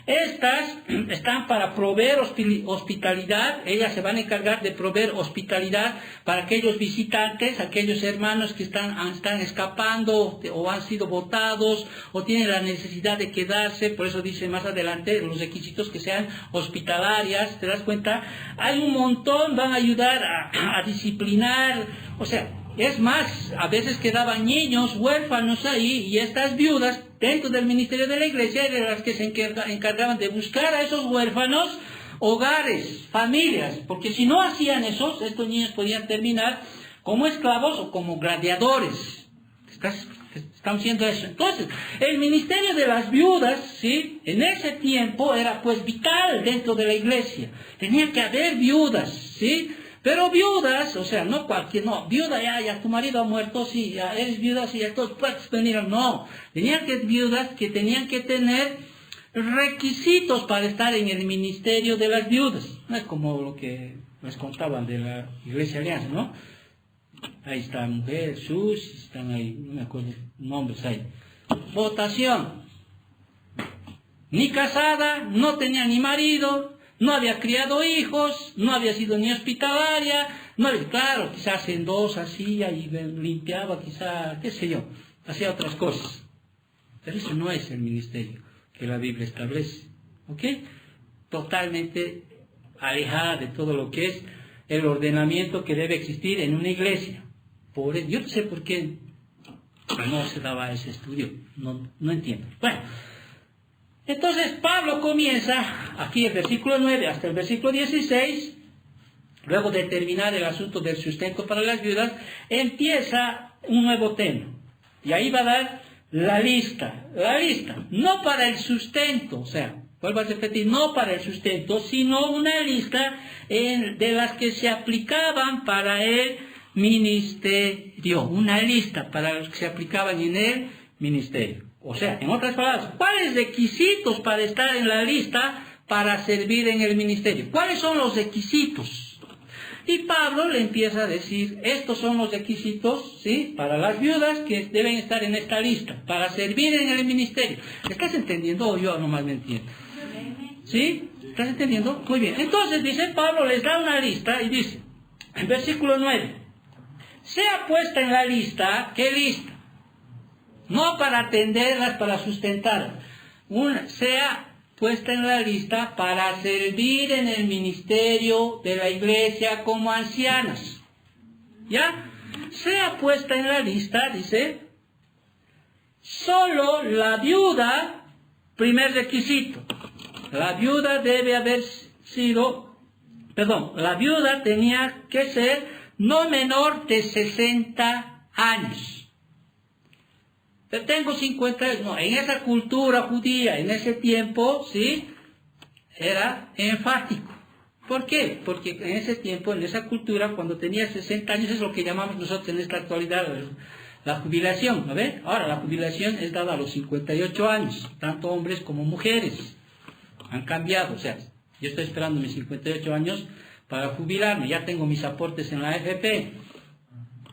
Estas están para proveer hospitalidad, ellas se van a encargar de proveer hospitalidad para aquellos visitantes, aquellos hermanos que están escapando o han sido botados o tienen la necesidad de quedarse, por eso dice más adelante los requisitos que sean hospitalarias, ¿te das cuenta? Hay un montón, van a ayudar a disciplinar, o sea, es más, a veces quedaban niños huérfanos ahí y estas viudas dentro del ministerio de la iglesia eran las que se encargaban de buscar a esos huérfanos hogares, familias, porque si no hacían eso, estos niños podían terminar como esclavos o como gladiadores. Estamos haciendo eso. Entonces, el ministerio de las viudas, ¿sí? En ese tiempo era pues vital dentro de la iglesia. Tenía que haber viudas, ¿sí? Pero viudas, o sea, no cualquier, no, viuda ya tu marido ha muerto, sí, ya eres viuda, sí, ya todos puedes venir, no. Tenían que viudas que tenían que tener requisitos para estar en el ministerio de las viudas. No es como lo que les contaban de la Iglesia Alianza, ¿no? Ahí está mujer, Sus, están ahí, no me acuerdo nombres ahí. Votación. Ni casada, no tenía ni marido, no había criado hijos, no había sido ni hospitalaria, no había, claro, quizás hacen dos así, ahí limpiaba, quizás, qué sé yo, hacía otras cosas. Pero eso no es el ministerio que la Biblia establece, ¿ok? Totalmente alejada de todo lo que es el ordenamiento que debe existir en una iglesia. Yo no sé por qué no se daba ese estudio, no entiendo. Bueno. Entonces Pablo comienza, aquí el versículo 9 hasta el versículo 16, luego de terminar el asunto del sustento para las viudas, empieza un nuevo tema. Y ahí va a dar la lista, no para el sustento, o sea, vuelvo a repetir, no para el sustento, sino una lista de las que se aplicaban para el ministerio, una lista para los que se aplicaban en el ministerio. O sea, en otras palabras, ¿cuáles requisitos para estar en la lista para servir en el ministerio? ¿Cuáles son los requisitos? Y Pablo le empieza a decir, estos son los requisitos, ¿sí? Para las viudas que deben estar en esta lista, para servir en el ministerio. ¿Estás entendiendo o yo nomás me entiendo? ¿Sí? ¿Estás entendiendo? Muy bien. Entonces, dice Pablo, les da una lista y dice, en versículo 9, sea puesta en la lista, ¿qué lista? No para atenderlas, para sustentarlas. Sea puesta en la lista para servir en el ministerio de la iglesia como ancianas. ¿Ya? Sea puesta en la lista, dice, solo la viuda, primer requisito. La viuda la viuda tenía que ser no menor de 60 años. Tengo 50 años, no, en esa cultura judía, en ese tiempo, ¿sí? Era enfático. ¿Por qué? Porque en ese tiempo, en esa cultura, cuando tenía 60 años, es lo que llamamos nosotros en esta actualidad la jubilación, ¿no ven? Ahora, la jubilación es dada a los 58 años, tanto hombres como mujeres. Han cambiado, o sea, yo estoy esperando mis 58 años para jubilarme, ya tengo mis aportes en la AFP.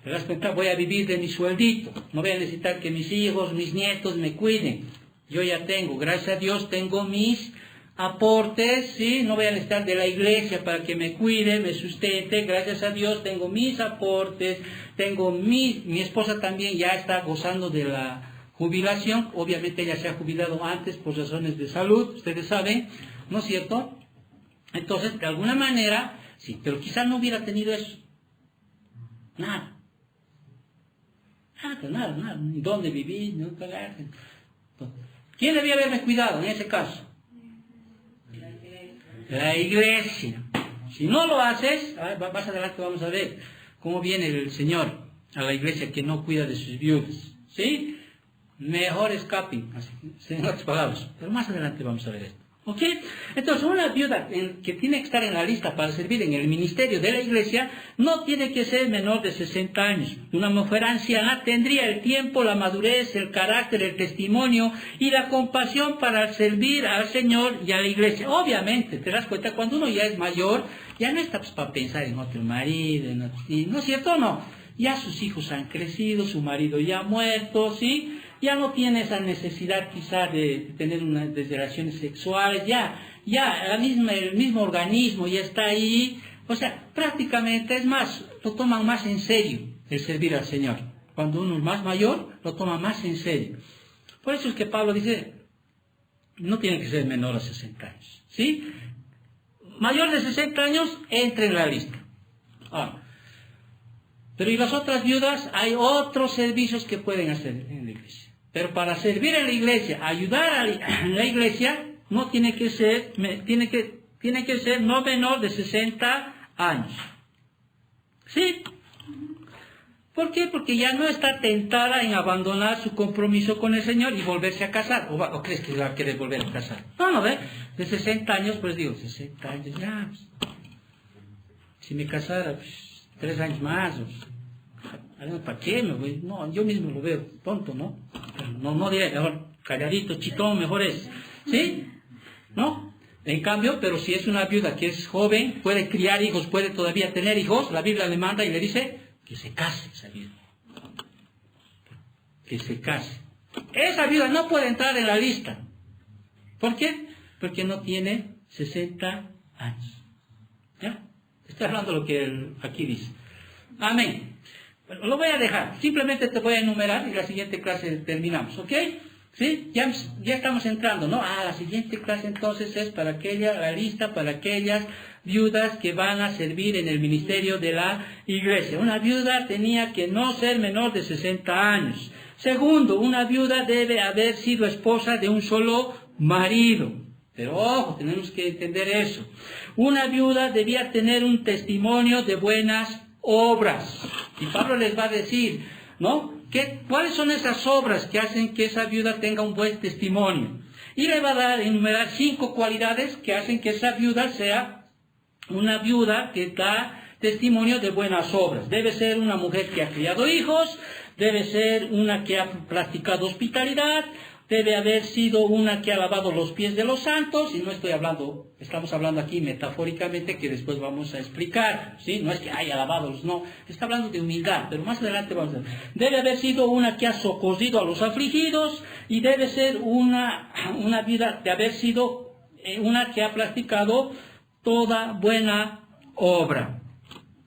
¿Te das cuenta? Voy a vivir de mi sueldito. No voy a necesitar que mis hijos, mis nietos me cuiden. Yo ya tengo, gracias a Dios, tengo mis aportes, ¿sí? No voy a necesitar de la iglesia para que me cuide, me sustente. Gracias a Dios, tengo mis aportes. Tengo mi esposa también ya está gozando de la jubilación. Obviamente ella se ha jubilado antes por razones de salud, ustedes saben, ¿no es cierto? Entonces, de alguna manera, sí, pero quizás no hubiera tenido eso. Nada. Nada, ni dónde vivir, no pagar. ¿Quién debía haberme cuidado en ese caso? La iglesia. Si no lo haces, más adelante vamos a ver cómo viene el Señor a la iglesia que no cuida de sus viudas. ¿Sí? Mejor escapen, en otras palabras. Pero más adelante vamos a ver esto. ¿Ok? Entonces, una viuda que tiene que estar en la lista para servir en el ministerio de la iglesia no tiene que ser menor de 60 años. Una mujer anciana tendría el tiempo, la madurez, el carácter, el testimonio y la compasión para servir al Señor y a la iglesia. Obviamente, te das cuenta, cuando uno ya es mayor, ya no está para pensar en otro marido, ¿no es cierto? No. Ya sus hijos han crecido, su marido ya ha muerto, ¿sí? Ya no tiene esa necesidad quizá de tener de relaciones sexuales, el mismo organismo ya está ahí. O sea, prácticamente, es más, lo toman más en serio el servir al Señor. Cuando uno es más mayor, lo toma más en serio. Por eso es que Pablo dice, no tiene que ser menor a 60 años, ¿sí? Mayor de 60 años, entra en la lista. Ahora, pero y las otras viudas, hay otros servicios que pueden hacer en la iglesia. Pero para servir en la iglesia, ayudar a la iglesia, no tiene que ser, tiene que ser no menor de 60 años. ¿Sí? ¿Por qué? Porque ya no está tentada en abandonar su compromiso con el Señor y volverse a casar. ¿O crees que va a querer volver a casar? No, ¿ve? De 60 años, pues digo, 60 años ya. Pues, si me casara, pues, 3 años más, ¿para qué me voy? No, yo mismo lo veo tonto, ¿no? No diré, mejor calladito, chitón, mejor es. ¿Sí? ¿No? En cambio, pero si es una viuda que es joven, puede criar hijos, puede todavía tener hijos, la Biblia le manda y le dice que se case esa viuda. Que se case. Esa viuda no puede entrar en la lista. ¿Por qué? Porque no tiene 60 años. ¿Ya? Estoy hablando de lo que aquí dice. Amén. Bueno, lo voy a dejar. Simplemente te voy a enumerar y la siguiente clase terminamos. ¿Ok? ¿Sí? Ya estamos entrando, ¿no? La siguiente clase entonces es la lista para aquellas viudas que van a servir en el ministerio de la iglesia. Una viuda tenía que no ser menor de 60 años. Segundo, una viuda debe haber sido esposa de un solo marido. Pero ojo, tenemos que entender eso. Una viuda debía tener un testimonio de buenas obras. Y Pablo les va a decir, ¿no? ¿Cuáles son esas obras que hacen que esa viuda tenga un buen testimonio? Y le va a enumerar 5 cualidades que hacen que esa viuda sea una viuda que da testimonio de buenas obras. Debe ser una mujer que ha criado hijos, debe ser una que ha practicado hospitalidad, debe haber sido una que ha lavado los pies de los santos, y no estamos hablando aquí metafóricamente, que después vamos a explicar, ¿sí? No es que haya lavado los, no, está hablando de humildad, pero más adelante vamos a ver. Debe haber sido una que ha socorrido a los afligidos, y debe ser una vida de haber sido una que ha practicado toda buena obra.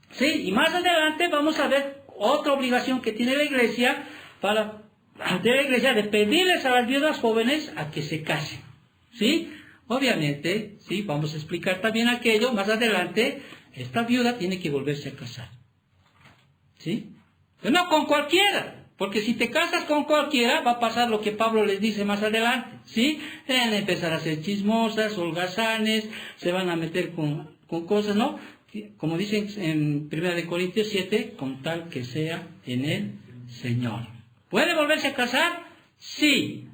¿Sí? Y más adelante vamos a ver otra obligación que tiene la iglesia de pedirles a las viudas jóvenes a que se casen. ¿Sí? Obviamente, sí, vamos a explicar también aquello. Más adelante, esta viuda tiene que volverse a casar. ¿Sí? Pero no con cualquiera. Porque si te casas con cualquiera, va a pasar lo que Pablo les dice más adelante. ¿Sí? Van a empezar a ser chismosas, holgazanes, se van a meter con cosas, ¿no? Como dicen en 1 Corintios 7, con tal que sea en el Señor. ¿Puede volverse a casar? Sí,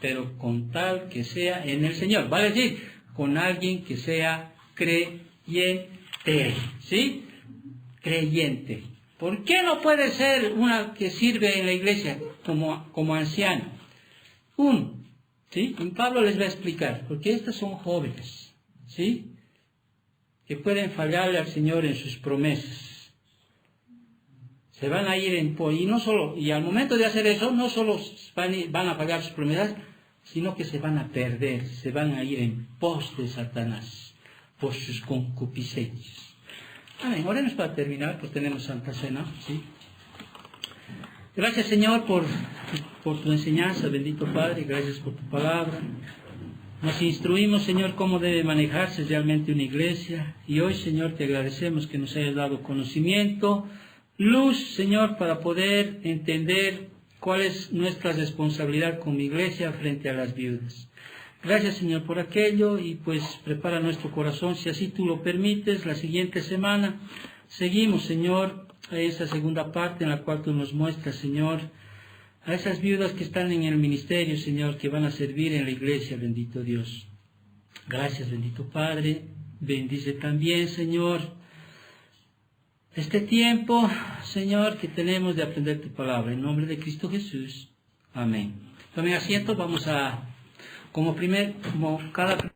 pero con tal que sea en el Señor. Vale decir, con alguien que sea creyente. ¿Sí? Creyente. ¿Por qué no puede ser una que sirve en la iglesia como anciana? ¿Sí? Y Pablo les va a explicar, porque estas son jóvenes, ¿sí? Que pueden fallarle al Señor en sus promesas. Se van a ir y al momento de hacer eso, no solo van a fallar sus promesas, sino que se van a perder, se van a ir en pos de Satanás, por sus concupiscencias. Amén. Oremos para terminar, pues tenemos Santa Cena, ¿sí? Gracias, Señor, por tu enseñanza, bendito Padre, gracias por tu palabra. Nos instruimos, Señor, cómo debe manejarse realmente una iglesia, y hoy, Señor, te agradecemos que nos hayas dado conocimiento, luz, Señor, para poder entender cuál es nuestra responsabilidad como iglesia frente a las viudas. Gracias, Señor, por aquello, y pues prepara nuestro corazón, si así tú lo permites. La siguiente semana seguimos, Señor, a esa segunda parte en la cual tú nos muestras, Señor, a esas viudas que están en el ministerio, Señor, que van a servir en la iglesia, bendito Dios. Gracias, bendito Padre. Bendice también, Señor, este tiempo, Señor, que tenemos de aprender tu palabra. En nombre de Cristo Jesús. Amén. Tomen asiento, vamos a, como cada